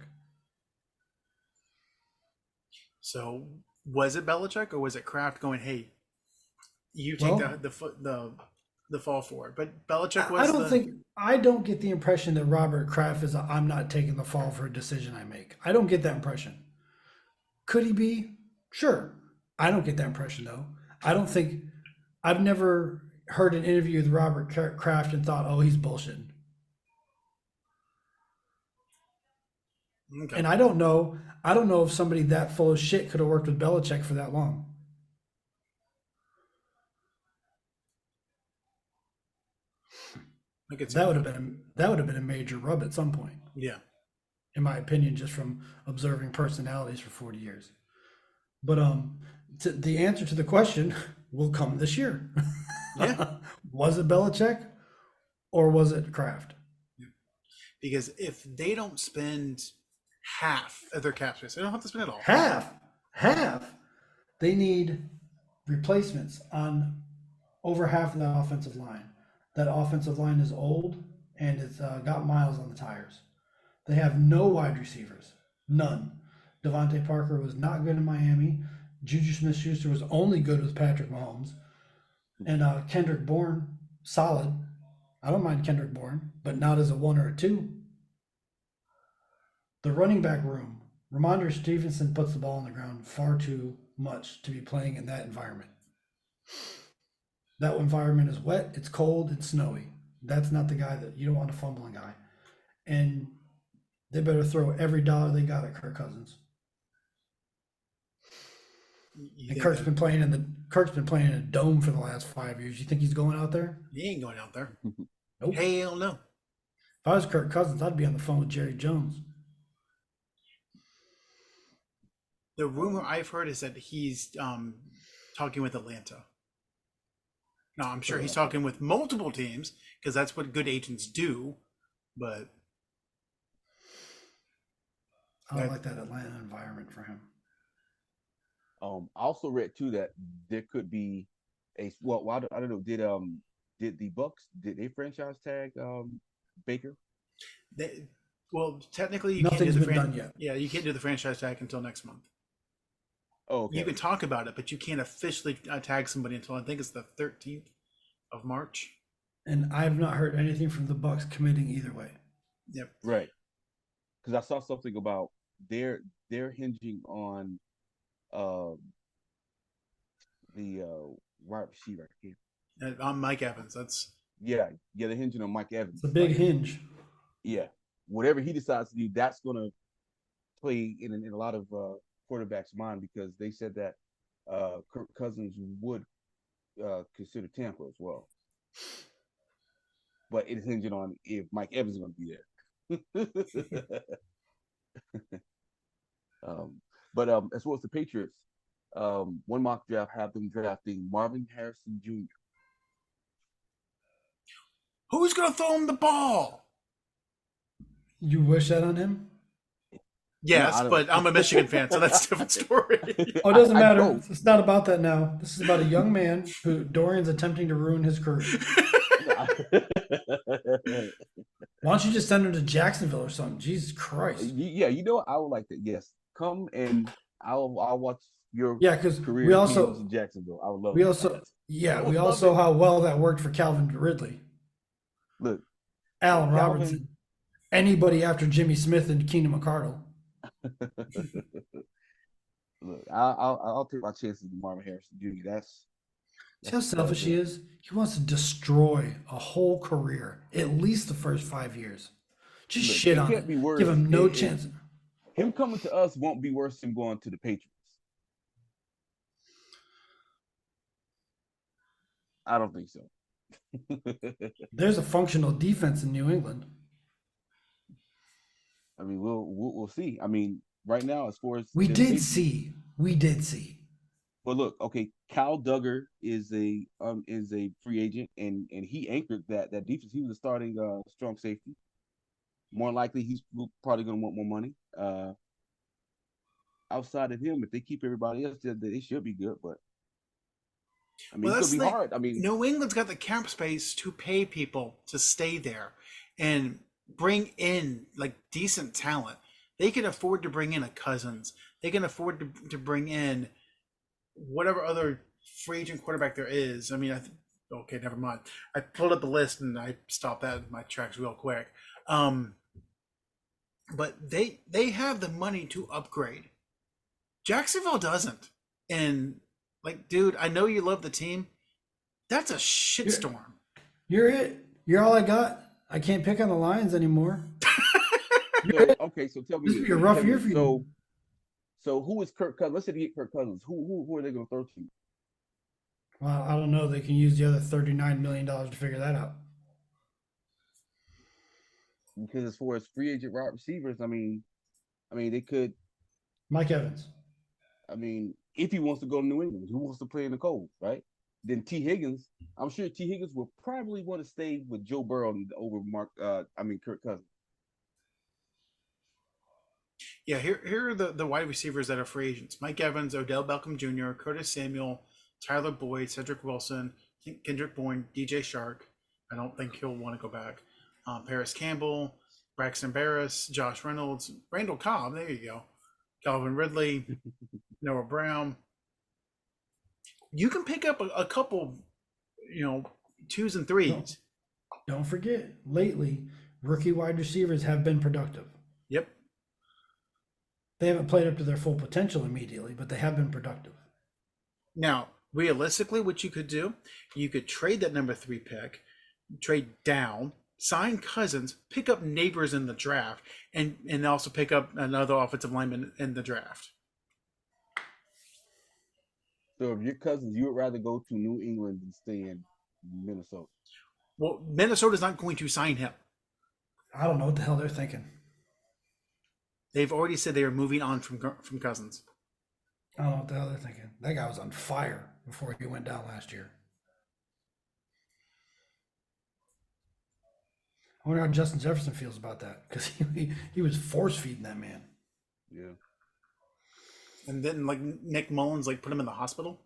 So was it Belichick or was it Kraft going, "Hey, you take the fall for it"? But Belichick was. I don't get the impression that Robert Kraft is I'm not taking the fall for a decision I make. I don't get that impression. Could he be? Sure. I don't get that impression though. I've never heard an interview with Robert Kraft and thought, oh, he's bullshitting. Okay. And I don't know if somebody that full of shit could have worked with Belichick for that long. That would have been a major rub at some point. Yeah. In my opinion, just from observing personalities for 40 years. But the answer to the question will come this year. Yeah. Was it Belichick or was it Kraft? Yeah. Because if they don't spend half of their cap space, they don't have to spend it all. Half. They need replacements on over half of that offensive line. That offensive line is old and it's got miles on the tires. They have no wide receivers. None. Devontae Parker was not good in Miami. Juju Smith-Schuster was only good with Patrick Mahomes. And Kendrick Bourne, solid. I don't mind Kendrick Bourne, but not as a 1 or a 2. The running back room, Ramondre Stevenson puts the ball on the ground far too much to be playing in that environment. That environment is wet, it's cold, it's snowy. That's not the guy that you don't want a fumbling guy. And they better throw every dollar they got at Kirk Cousins. And Kirk's been playing in a dome for the last 5 years. You think he's going out there? He ain't going out there. Nope. Hell no. If I was Kirk Cousins, I'd be on the phone with Jerry Jones. The rumor I've heard is that he's talking with Atlanta. Now, I'm sure he's talking with multiple teams because that's what good agents do, but Oh, I don't like that Atlanta environment for him. I also read too that there could be I don't know. Did the Bucks they franchise tag Baker? Technically, you Nothing's can't do been done yet. Yeah, you can't do the franchise tag until next month. Oh, okay. You can talk about it, but you can't officially tag somebody until I think it's the 13th of March. And I have not heard anything from the Bucks committing either way. Yep. Right. Because I saw something about they're hinging on the wide receiver. On Mike Evans. They're hinging on Mike Evans. It's a big hinge. Yeah. Whatever he decides to do, that's gonna play in a lot of quarterbacks' mind because they said that Kirk Cousins would consider Tampa as well. But it's hinging on if Mike Evans is going to be there. But as well as the Patriots, one mock draft have them drafting Marvin Harrison Jr. Who's gonna throw him the ball? You wish that on him? No, Yes, I don't. but I'm a Michigan fan, so that's a different story. Oh, it doesn't I matter. don't. It's not about that now. This is about a young man who Dorian's attempting to ruin his career. Why don't you just send him to Jacksonville or something? Jesus Christ. Yeah, you know what? I would like that. Yes, come and I'll watch your Yeah, because career we in also Jacksonville. I would love we it. also I we would all love saw it. how well that worked for Calvin Ridley, Look, Allen Calvin. Robertson, anybody after Jimmy Smith and Keenan McCardle. Look, I'll take my chances with Marvin Harrison Jr. See how selfish he is? He wants to destroy a whole career, at least the first 5 years. Just Look, shit it on can't it. be worse. Give him no chance. Him coming to us won't be worse than going to the Patriots. I don't think so. There's a functional defense in New England. I mean, we'll see. I mean, right now, as far as We the did Patriots- see. Well, look, okay. Kyle Duggar is a free agent, and he anchored that defense. He was a starting strong safety. More likely, he's probably going to want more money. Outside of him, if they keep everybody else, they should be good. But I mean, it's going to be hard. I mean, New England's got the cap space to pay people to stay there and bring in like decent talent. They can afford to bring in a Cousins. They can afford to bring in whatever other free agent quarterback there is. I mean, okay, never mind. I pulled up the list and I stopped that in my tracks real quick. But they have the money to upgrade. Jacksonville doesn't. And like, dude, I know you love the team. That's a shitstorm. You're it. You're all I got. I can't pick on the Lions anymore. okay, so tell me This will be a rough year for you. So who is Kirk Cousins? Let's say they get Kirk Cousins. Who are they going to throw to? Well, I don't know. They can use the other $39 million to figure that out. Because as far as free agent wide receivers, I mean, they could. Mike Evans. I mean, if he wants to go to New England, who wants to play in the cold, right? Then T. Higgins, I'm sure T. Higgins will probably want to stay with Joe Burrow over Kirk Cousins. Yeah, here are the wide receivers that are free agents: Mike Evans, Odell Beckham Jr., Curtis Samuel, Tyler Boyd, Cedric Wilson, Kendrick Bourne, DJ Shark. I don't think he'll want to go back. Paris Campbell, Braxton Barris, Josh Reynolds, Randall Cobb. There you go. Calvin Ridley, Noah Brown. You can pick up a couple, 2s and 3s. Don't forget, lately, rookie wide receivers have been productive. Yep. They haven't played up to their full potential immediately, but they have been productive. Now, realistically, what you could do, you could trade that number 3 pick, trade down, sign Cousins, pick up Neighbors in the draft, and also pick up another offensive lineman in the draft. So if you're Cousins, you would rather go to New England than stay in Minnesota. Well, Minnesota's not going to sign him. I don't know what the hell they're thinking. They've already said they are moving on from Cousins. I don't know what the hell they're thinking. That guy was on fire before he went down last year. I wonder how Justin Jefferson feels about that, because he was force feeding that man. Yeah. And then like Nick Mullins put him in the hospital.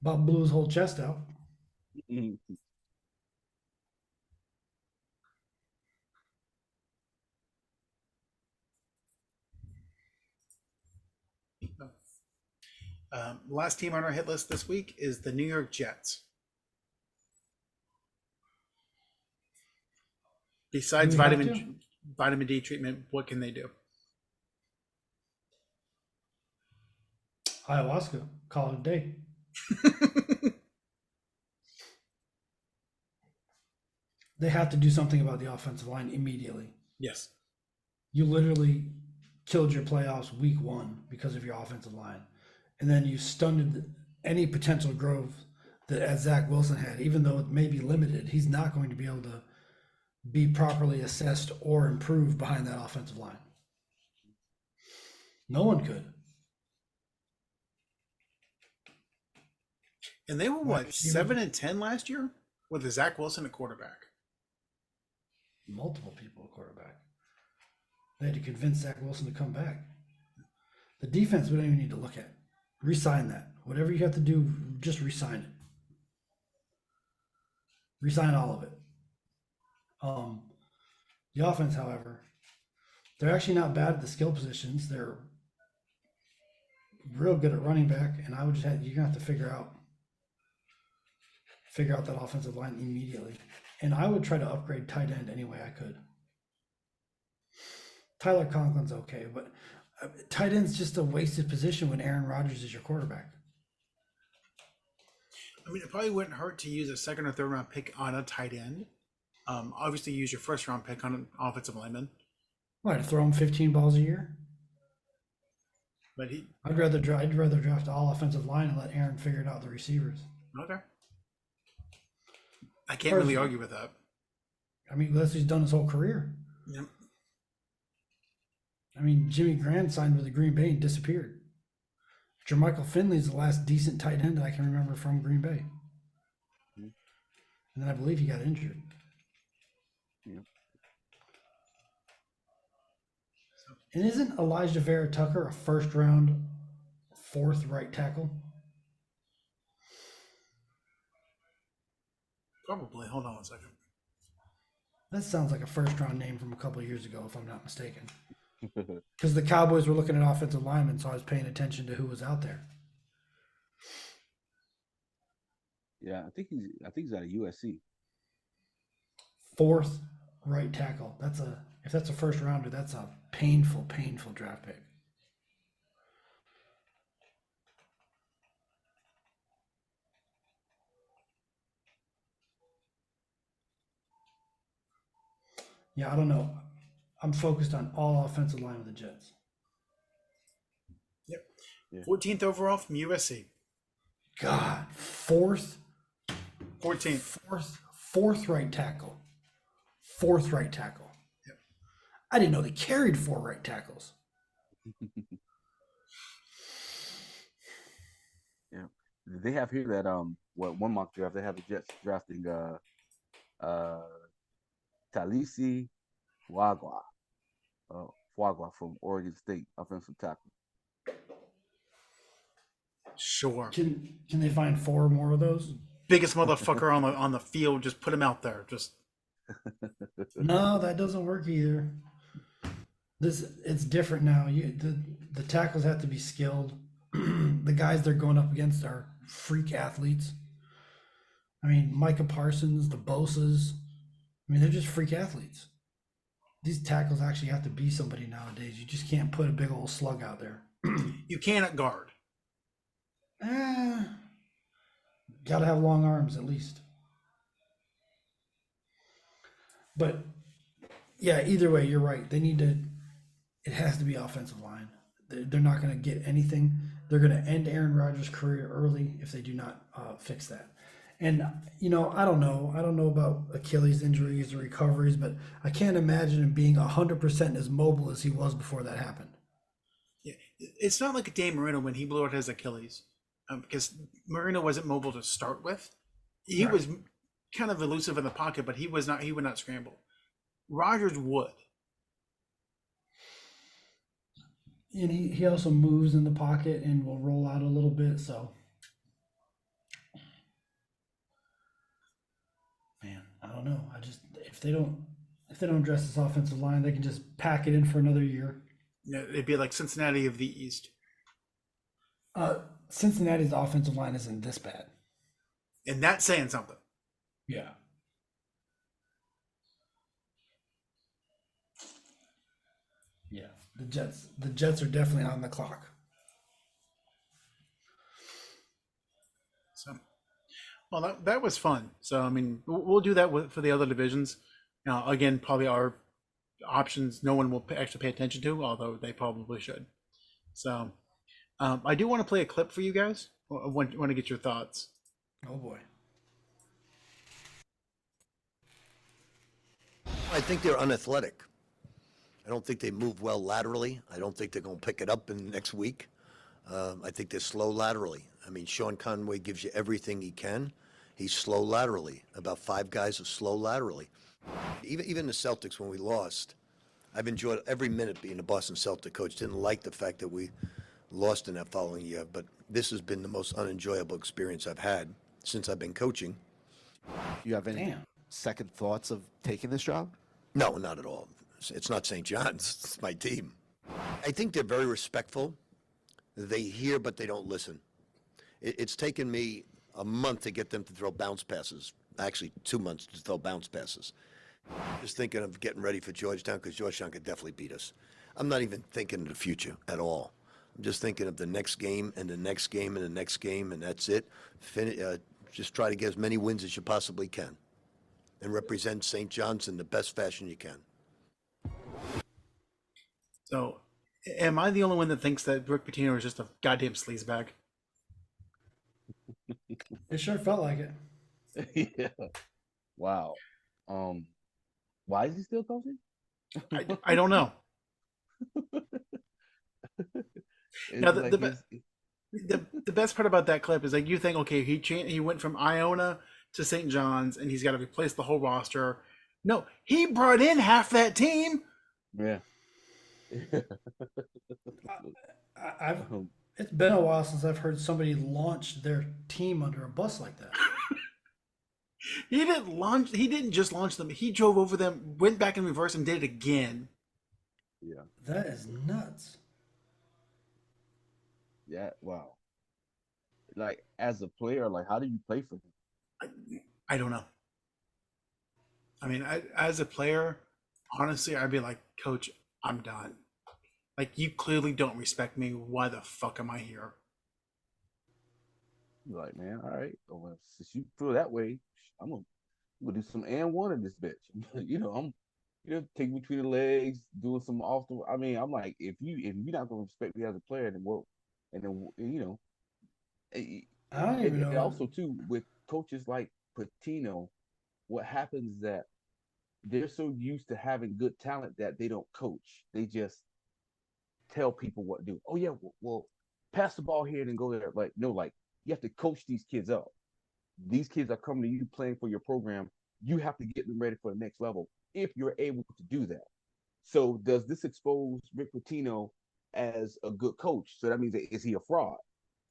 About blew his whole chest out. Last team on our hit list this week is the New York Jets. Besides vitamin D treatment, what can they do? Ayahuasca, call it a day. They have to do something about the offensive line immediately. Yes. You literally killed your playoffs week 1 because of your offensive line. And then you stunted any potential growth that Zach Wilson had. Even though it may be limited, he's not going to be able to be properly assessed or improved behind that offensive line. No one could. And they were Wide what, receivers. 7-10 last year with Zach Wilson at quarterback. Multiple people at quarterback. They had to convince Zach Wilson to come back. The defense we don't even need to look at. Resign that. Whatever you have to do, just resign it. Resign all of it. The offense, however, they're actually not bad at the skill positions. They're real good at running back, and I would just you're gonna have to figure out that offensive line immediately. And I would try to upgrade tight end any way I could. Tyler Conklin's okay, but tight end's just a wasted position when Aaron Rodgers is your quarterback. I mean, it probably wouldn't hurt to use a second or third round pick on a tight end. Obviously, use your first round pick on an offensive lineman. Why, to throw him 15 balls a year? But I'd rather draft all offensive line and let Aaron figure it out the receivers. Okay. I can't really argue with that. I mean, that's what he's done his whole career. Yep. I mean, Jimmy Graham signed with the Green Bay and disappeared. Jermichael Finley's the last decent tight end that I can remember from Green Bay. And then I believe he got injured. Yeah. And isn't Elijah Vera Tucker a first round, fourth right tackle? Probably. Hold on one second. That sounds like a first round name from a couple of years ago, if I'm not mistaken. Because the Cowboys were looking at offensive linemen, so I was paying attention to who was out there. Yeah, I think he's out of USC. Fourth right tackle. If that's a first rounder, that's a painful draft pick. Yeah, I don't know. I'm focused on all offensive line with the Jets. Yep. Yeah. 14th overall from USC. God, fourth 14th. Fourth right tackle. Fourth right tackle. Yep. I didn't know they carried 4 right tackles. Yeah. They have here that one mock draft they have the Jets drafting Talisi Fuagua from Oregon State, offensive tackle. Sure. Can they find 4 more of those? Biggest motherfucker on the field. Just put him out there. Just No, that doesn't work either. It's different now. The tackles have to be skilled. The guys they're going up against are freak athletes. I mean, Micah Parsons, the Bosas. I mean, they're just freak athletes. These tackles actually have to be somebody nowadays. You just can't put a big old slug out there. you cannot guard. Got to have long arms at least. But yeah, either way, you're right. It has to be offensive line. They're not going to get anything. They're going to end Aaron Rodgers' career early if they do not fix that. And, I don't know. I don't know about Achilles injuries or recoveries, but I can't imagine him being 100% as mobile as he was before that happened. Yeah, it's not like Dan Marino when he blew out his Achilles, because Marino wasn't mobile to start with. He was kind of elusive in the pocket, but he would not scramble. Rodgers would. And he also moves in the pocket and will roll out a little bit. So, man, I don't know. If they don't address this offensive line, they can just pack it in for another year. Yeah, it'd be like Cincinnati of the East. Cincinnati's offensive line isn't this bad. And that's saying something. Yeah. Yeah. The Jets are definitely on the clock. So, well, that was fun. So, I mean, we'll do that for the other divisions. Now, again, probably our options no one will actually pay attention to, although they probably should. So, I do want to play a clip for you guys. I want to get your thoughts. Oh, boy. I think they're unathletic. I don't think they move well laterally. I don't think they're going to pick it up in the next week. I think they're slow laterally. I mean, Sean Conway gives you everything he can. He's slow laterally. About 5 guys are slow laterally. Even the Celtics, when we lost, I've enjoyed every minute being a Boston Celtic coach. Didn't like the fact that we lost in that following year, but this has been the most unenjoyable experience I've had since I've been coaching. Do you have any second thoughts of taking this job? No, not at all. It's not St. John's. It's my team. I think they're very respectful. They hear, but they don't listen. It's taken me a month to get them to throw bounce passes. Actually, 2 months to throw bounce passes. Just thinking of getting ready for Georgetown, because Georgetown could definitely beat us. I'm not even thinking of the future at all. I'm just thinking of the next game and the next game and the next game, and that's it. Just try to get as many wins as you possibly can and represent St. John's in the best fashion you can. So, am I the only one that thinks that Rick Pitino is just a goddamn sleazebag? It sure felt like it. Yeah. Wow. Why is he still coaching? I don't know. Now, the best part about that clip is like you think, okay, he went from Iona to St. John's and he's got to replace the whole roster. No, he brought in half that team. Yeah. It's been a while since I've heard somebody launch their team under a bus like that. He didn't just launch them. He drove over them, went back in reverse, and did it again. Yeah. That is nuts. Yeah. Wow. Like, as a player, like, how do you play for him? I don't know. I mean, as a player, honestly, I'd be like, Coach, I'm done. Like, you clearly don't respect me. Why the fuck am I here? You're like, man, all right. Well, since you feel that way, I'm gonna do some and one in this bitch. I'm take between the legs, doing some off the. I mean, I'm like, if you're not gonna respect me as a player, then what? And then I don't even know. And also too with coaches like Pitino, what happens is that they're so used to having good talent that they don't coach. They just tell people what to do. Oh yeah, well, pass the ball here and then go there. Like, no, like, you have to coach these kids up. These kids are coming to you playing for your program. You have to get them ready for the next level if you're able to do that. So does this expose Rick Pitino as a good coach? So that means, is he a fraud?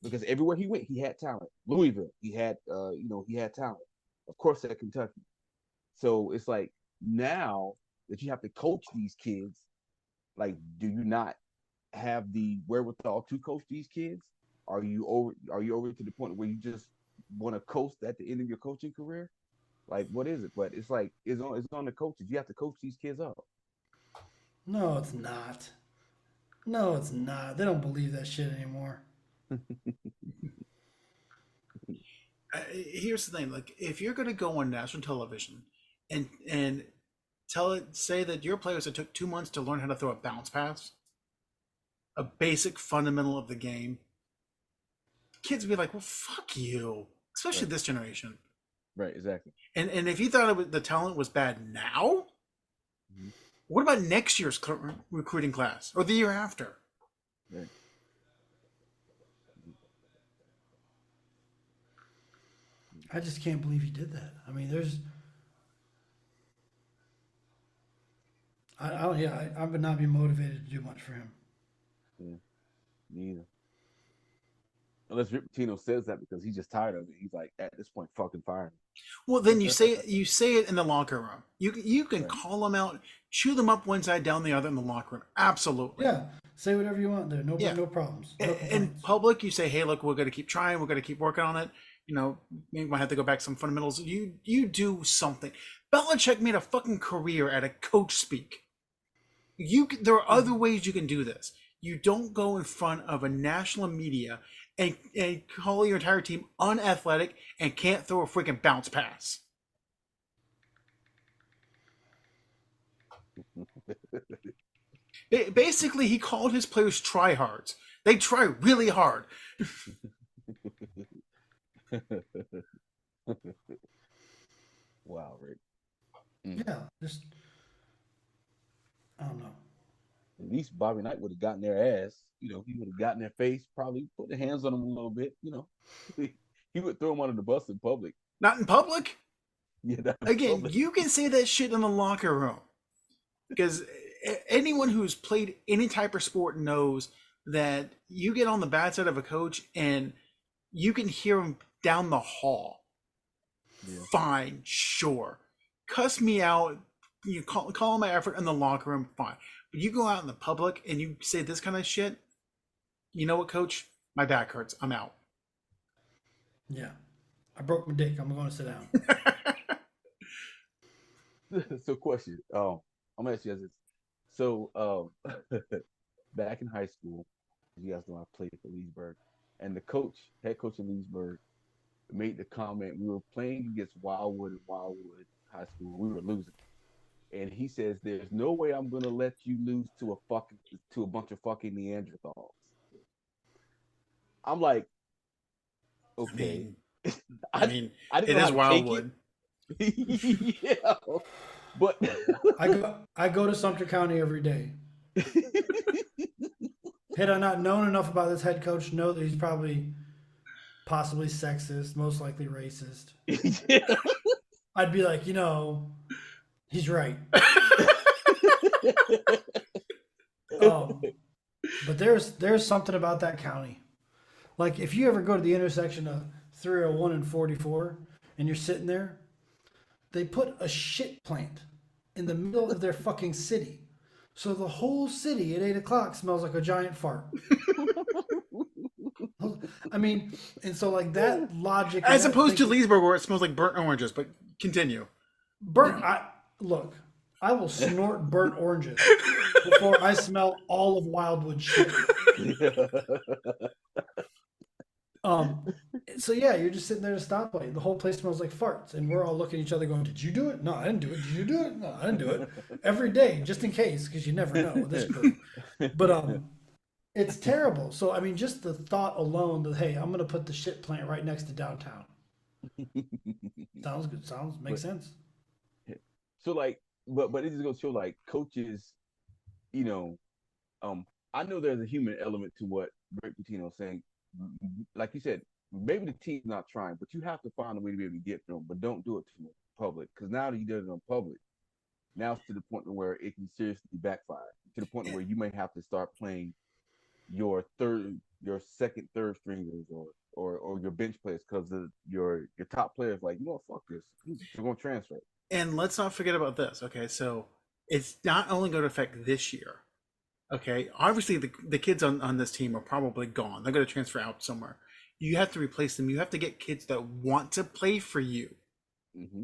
Because everywhere he went, he had talent. Louisville, he had talent. Of course, at Kentucky. So it's like, now that you have to coach these kids, like, do you not have the wherewithal to coach these kids? Are you over to the point where you just want to coast at the end of your coaching career? Like, what is it? But it's like, it's on the coaches. You have to coach these kids up. No, it's not. No, it's not. They don't believe that shit anymore. Here's the thing: like, if you're going to go on national television and say that your players that took 2 months to learn how to throw a bounce pass, a basic fundamental of the game, kids would be like, "Well, fuck you," especially this generation. Right, exactly. And if you thought the talent was bad now, what about next year's recruiting class or the year after? Right. I just can't believe he did that. I mean, I would not be motivated to do much for him. Yeah, me either. Unless Rick Pitino says that because he's just tired of it. He's like, at this point, fucking fire him. Well, then you say it in the locker room. You can call them out, chew them up one side, down the other in the locker room. Absolutely. Yeah, say whatever you want there. No problems. No in public, you say, "Hey, look, we're going to keep trying. We're going to keep working on it. We might have to go back to some fundamentals." You do something. Belichick made a fucking career out of coach speak. There are other ways you can do this. You don't go in front of a national media and call your entire team unathletic and can't throw a freaking bounce pass. Basically, he called his players tryhards. They try really hard. Wow, Rick. Yeah, just I don't know. at least Bobby Knight would have gotten their ass. He would have gotten their face, probably put their hands on them a little bit. He would throw them under the bus in public. Not in public. Yeah, not in Again, public. you can say that shit in the locker room, because anyone who's played any type of sport knows that you get on the bad side of a coach and you can hear him down the hall. Yeah. Fine, sure. Cuss me out. You call my effort in the locker room, fine. But you go out in the public and you say this kind of shit, you know what, coach? My back hurts. I'm out. Yeah. I broke my dick. I'm going to sit down. So, question. I'm gonna ask you guys this. So, back in high school, you guys know I played for Leesburg, and the head coach of Leesburg, made the comment. We were playing against Wildwood High School. We were losing, and he says, "There's no way I'm gonna let you lose to a bunch of fucking Neanderthals." I'm like, okay. I mean, I didn't it know is how to take Wildwood. Yeah, but I go to Sumter County every day. Had I not known enough about this head coach, know that he's possibly sexist, most likely racist. Yeah. I'd be like, he's right. But there's something about that county. Like, if you ever go to the intersection of 301 and 44 and you're sitting there, they put a shit plant in the middle of their fucking city. So the whole city at 8 o'clock smells like a giant fart. I mean, and so like that logic. As opposed to Leesburg, where it smells like burnt oranges, but continue. Look, I will snort burnt oranges before I smell all of Wildwood shit. So yeah, you're just sitting there at a stoplight. The whole place smells like farts, and we're all looking at each other going, "Did you do it? No, I didn't do it. Did you do it? No, I didn't do it." Every day, just in case, because you never know with this crew. But it's terrible. So I mean, just the thought alone that, hey, I'm gonna put the shit plant right next to downtown. Sounds good. Makes sense. So like, but it just goes to show like coaches, I know there's a human element to what Rick Pitino is saying. Like you said, maybe the team's not trying, but you have to find a way to be able to get to them. But don't do it to the public, because now that you did it in public, now it's to the point where it can seriously backfire. To the point where you may have to start playing your second, third stringers, or your bench players, because your top players like, fuck this, you're gonna transfer. And let's not forget about this. Okay, so it's not only going to affect this year. Okay, obviously the kids on this team are probably gone. They're going to transfer out somewhere. You have to replace them. You have to get kids that want to play for you. Mm-hmm.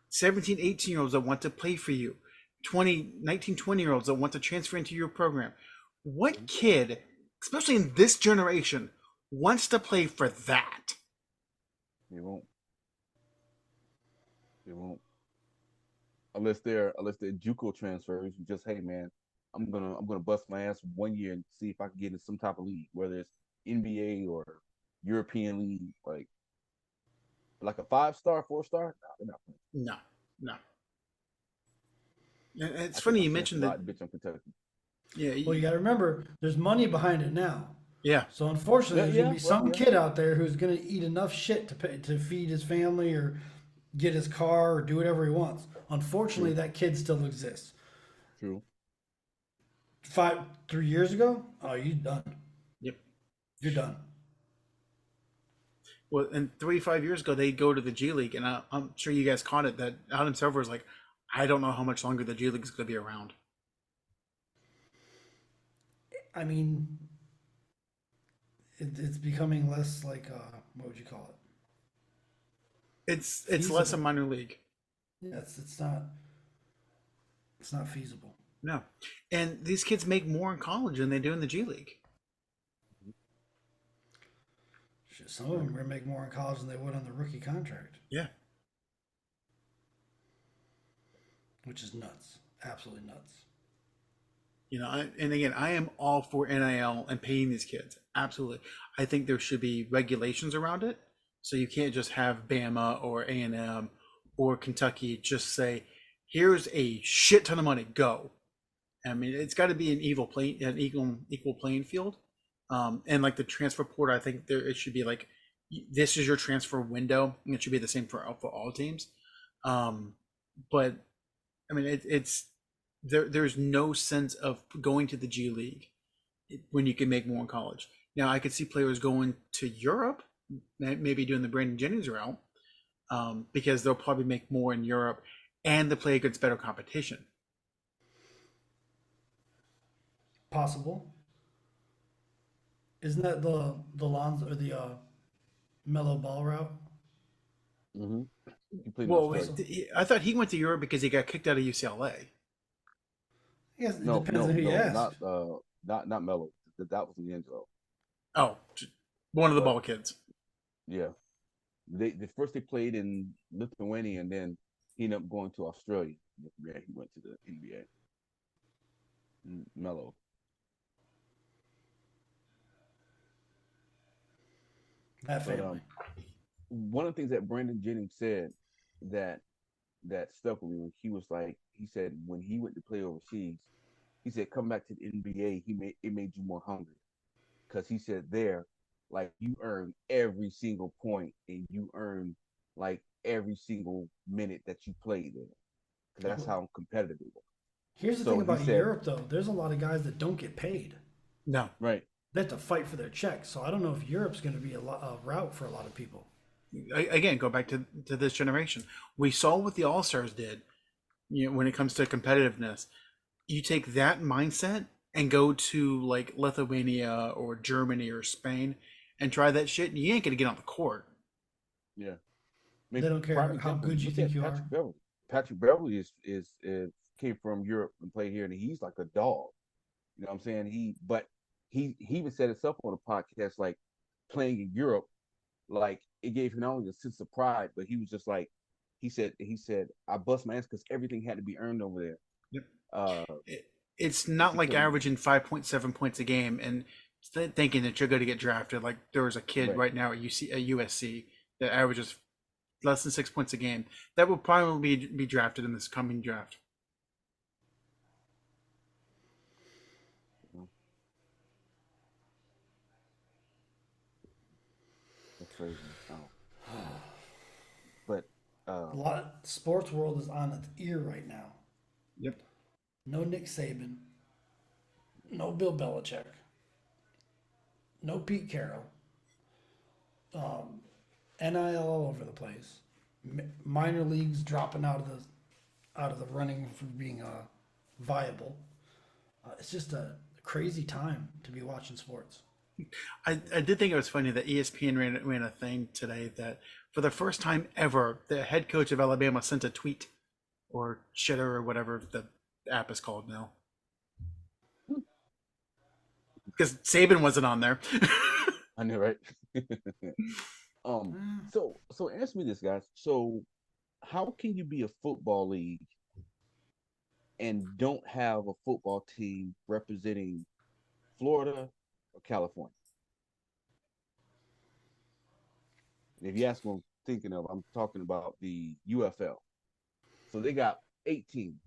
17, 18-year-olds that want to play for you. 19, 20-year-olds that want to transfer into your program. What kid, especially in this generation, wants to play for that? They won't. Unless they're JUCO transfers. Just, hey man, I'm gonna bust my ass 1 year and see if I can get in some type of league, whether it's NBA or European league, like a 5-star, 4-star. No, they're not playing. No. And it's funny you mentioned that. Bitch, I'm Kentucky. Yeah. Well, you got to remember, there's money behind it now. Yeah. So unfortunately, there's gonna be some kid out there who's gonna eat enough shit to feed his family or get his car or do whatever he wants. Unfortunately, that kid still exists. True. 3 years ago, you're done. Yep. You're done. Well, and 5 years ago, they go to the G League, and I'm sure you guys caught it, that Adam Silver was like, I don't know how much longer the G League is going to be around. I mean, it's becoming less like, what would you call it? It's less a minor league. Yeah, it's not feasible. No. And these kids make more in college than they do in the G League. Shit, some of them are going to make more in college than they would on the rookie contract. Yeah. Which is nuts. Absolutely nuts. And again, I am all for NIL and paying these kids. Absolutely. I think there should be regulations around it. So you can't just have Bama or A&M or Kentucky just say, here's a shit ton of money, go. I mean, it's got to be an equal playing field. And like the transfer portal, I think it should be like this is your transfer window, and it should be the same for all teams. But I mean, it's there. There's no sense of going to the G League when you can make more in college. Now, I could see players going to Europe, maybe doing the Brandon Jennings route, because they'll probably make more in Europe, and they play against better competition. Possible. Isn't that the Lonzo or the mellow ball route? Mm-hmm. Well, I thought he went to Europe because he got kicked out of UCLA. Yes, it depends on who you ask. Not Melo. That was D'Angelo. Oh, one of the ball kids. Yeah, they first they played in Lithuania, and then he ended up going to Australia. Yeah, he went to the NBA. Melo. That family. One of the things that Brandon Jennings said that stuck with me, he was like, he said when he went to play overseas, he said come back to the NBA, it made you more hungry, because he said there, like you earn every single point and you earn like every single minute that you played there. That's how competitive it was. Here's the thing about Europe, though. There's a lot of guys that don't get paid. No. Right. They have to fight for their checks. So I don't know if Europe's going to be a route for a lot of people. Again, go back to this generation. We saw what the All-Stars did, when it comes to competitiveness. You take that mindset and go to like Lithuania or Germany or Spain and try that shit, and you ain't going to get on the court. Yeah. They don't care how good you think you are. Patrick Beverly is came from Europe and played here, and he's like a dog. You know what I'm saying? He even said himself on a podcast, like playing in Europe, like it gave him not only a sense of pride, but he was just like, he said, I bust my ass because everything had to be earned over there. Yep. It's not like averaging 5.7 points a game and thinking that you're going to get drafted. Like there was a kid right now at USC that averages less than 6 points a game that will probably be drafted in this coming draft. That's crazy. But a lot of sports world is on its ear right now. Yep. No Nick Saban. No Bill Belichick. No Pete Carroll. NIL all over the place. Minor leagues dropping out of the running for being viable. It's just a crazy time to be watching sports. I did think it was funny that ESPN ran a thing today that for the first time ever, the head coach of Alabama sent a tweet or shitter or whatever the app is called now. Because Saban wasn't on there. I know, right? So answer me this, guys. So how can you be a football league and don't have a football team representing Florida or California? And if you ask what I'm thinking of, I'm talking about the UFL. So they got 8 teams.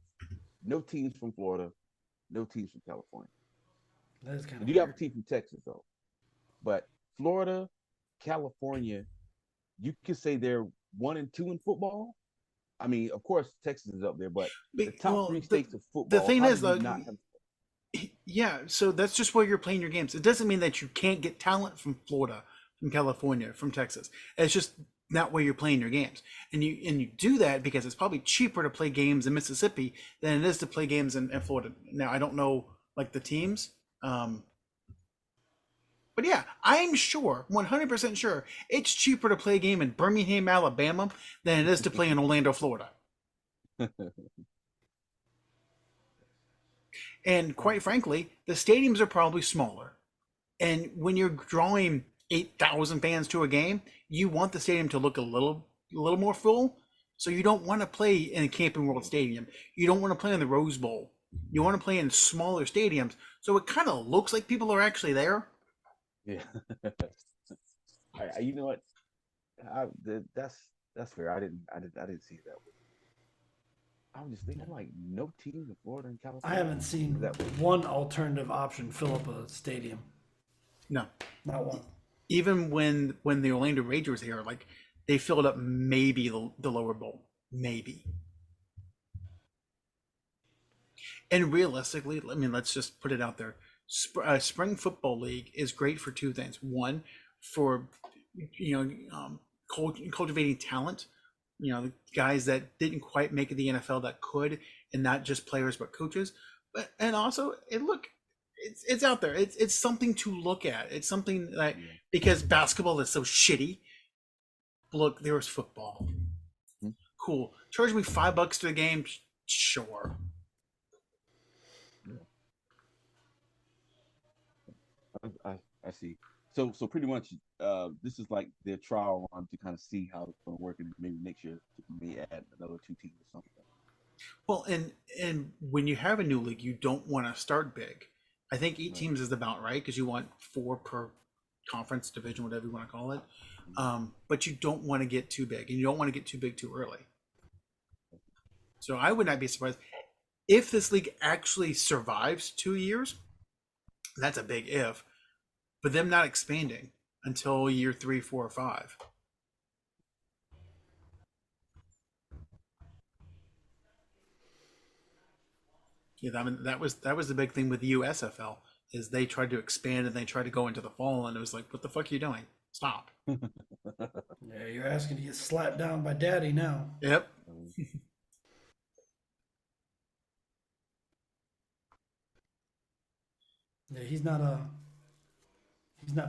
No teams from Florida, no teams from California. That is kind of you have a team from Texas, though. But Florida, California, you could say they're 1 and 2 in football. I mean, of course, Texas is up there, but the top 3 states of football. The thing is, yeah, so that's just where you're playing your games. It doesn't mean that you can't get talent from Florida, from California, from Texas. It's just not where you're playing your games, and you do that because it's probably cheaper to play games in Mississippi than it is to play games in Florida. Now, I don't know like the teams. But yeah, I'm sure, 100% sure, it's cheaper to play a game in Birmingham, Alabama than it is to play in Orlando, Florida. And quite frankly, the stadiums are probably smaller. And when you're drawing 8,000 fans to a game, you want the stadium to look a little more full. So you don't want to play in a Camping World Stadium. You don't want to play in the Rose Bowl. You want to play in smaller stadiums. So it kind of looks like people are actually there. Yeah. You know what? That's fair. I didn't see it that way. I was just thinking, like, no teams in Florida and I California. haven't seen that way. one alternative option fill up a stadium. No. Not one. Even when the Orlando Rage was here, like they filled up maybe the lower bowl, maybe. And realistically, I mean, let's just put it out there. Spring football league is great for two things. One, for cultivating talent. The guys that didn't quite make it the NFL that could, and not just players but coaches. But and also, it's out there. It's something to look at. It's something that because basketball is so shitty. Look, there was football. Cool. Charge me $5 to the game. Sure. I see. So pretty much, this is like their trial run to kind of see how it's going to work, and maybe next year may add another 2 teams or something. Well, and when you have a new league, you don't want to start big. I think 8 teams is about right because you want 4 per conference, division, whatever you want to call it. But you don't want to get too big, and you don't want to get too big too early. So I would not be surprised if this league actually survives 2 years. That's a big if. But them not expanding until year 3, 4, or 5. Yeah, I mean that was the big thing with the USFL is they tried to expand and they tried to go into the fall, and it was like, what the fuck are you doing? Stop. Yeah, you're asking to get slapped down by daddy now. Yep. Yeah, he's not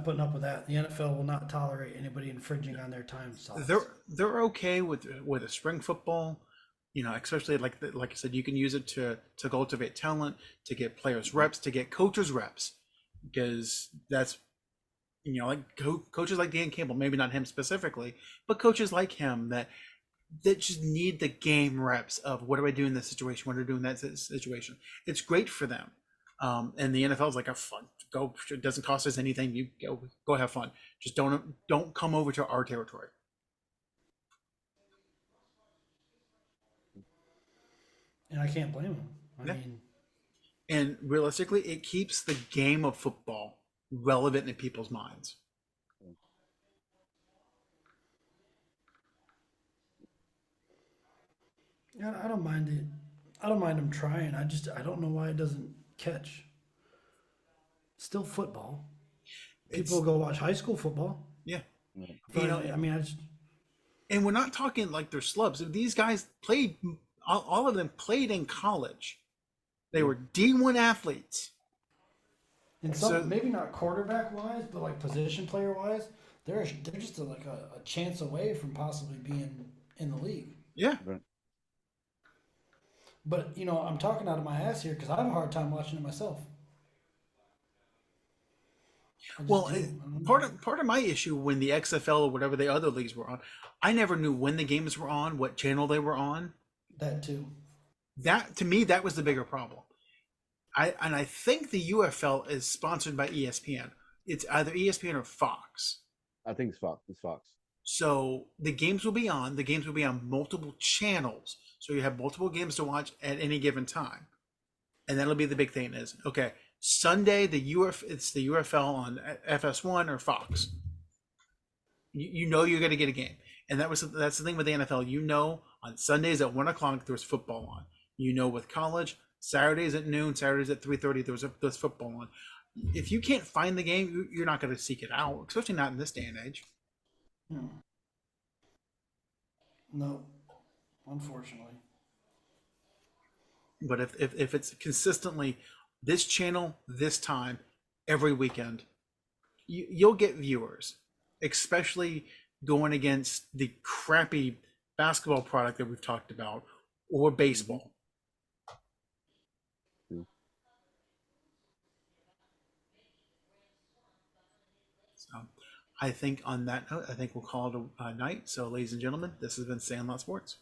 putting up with that. The NFL will not tolerate anybody infringing on their time slots. They're okay with a spring football, especially like I said, you can use it to cultivate talent, to get players reps, to get coaches reps, because that's like coaches like Dan Campbell, maybe not him specifically, but coaches like him that just need the game reps of what do I do in this situation, what do I do in that situation. It's great for them. And the NFL is like a fun go. It doesn't cost us anything. You go have fun. Just don't come over to our territory. And I can't blame him. I Yeah. mean, And realistically, it keeps the game of football relevant in people's minds. yeah, I don't mind it. I don't mind him trying. I don't know why it doesn't catch. Still football. People go watch high school football. Yeah. But, I mean, and we're not talking like they're slubs. These guys played, all of them played in college. They were D1 athletes. and some maybe not quarterback wise, but like position player wise, they're just like a chance away from possibly being in the league. Yeah. Right. But I'm talking out of my ass here because I have a hard time watching it myself. Well, part of my issue when the XFL or whatever the other leagues were on, I never knew when the games were on, what channel they were on. That too. That to me, that was the bigger problem. I think the UFL is sponsored by ESPN. It's either ESPN or Fox. I think it's Fox. It's Fox. So the games will be on. The games will be on multiple channels. So you have multiple games to watch at any given time, and that'll be the big thing. Is okay. Sunday it's the UFL on FS1 or Fox. You know you're going to get a game, and that's the thing with the NFL. On Sundays at 1:00 there's football on. With college, Saturdays at noon, Saturdays at 3:30 there's football on. If you can't find the game, you're not going to seek it out, especially not in this day and age. No, unfortunately. But if it's consistently this channel, this time, every weekend, you'll get viewers, especially going against the crappy basketball product that we've talked about or baseball. So I think on that note, I think we'll call it a night. So ladies and gentlemen, this has been Sandlot Sports.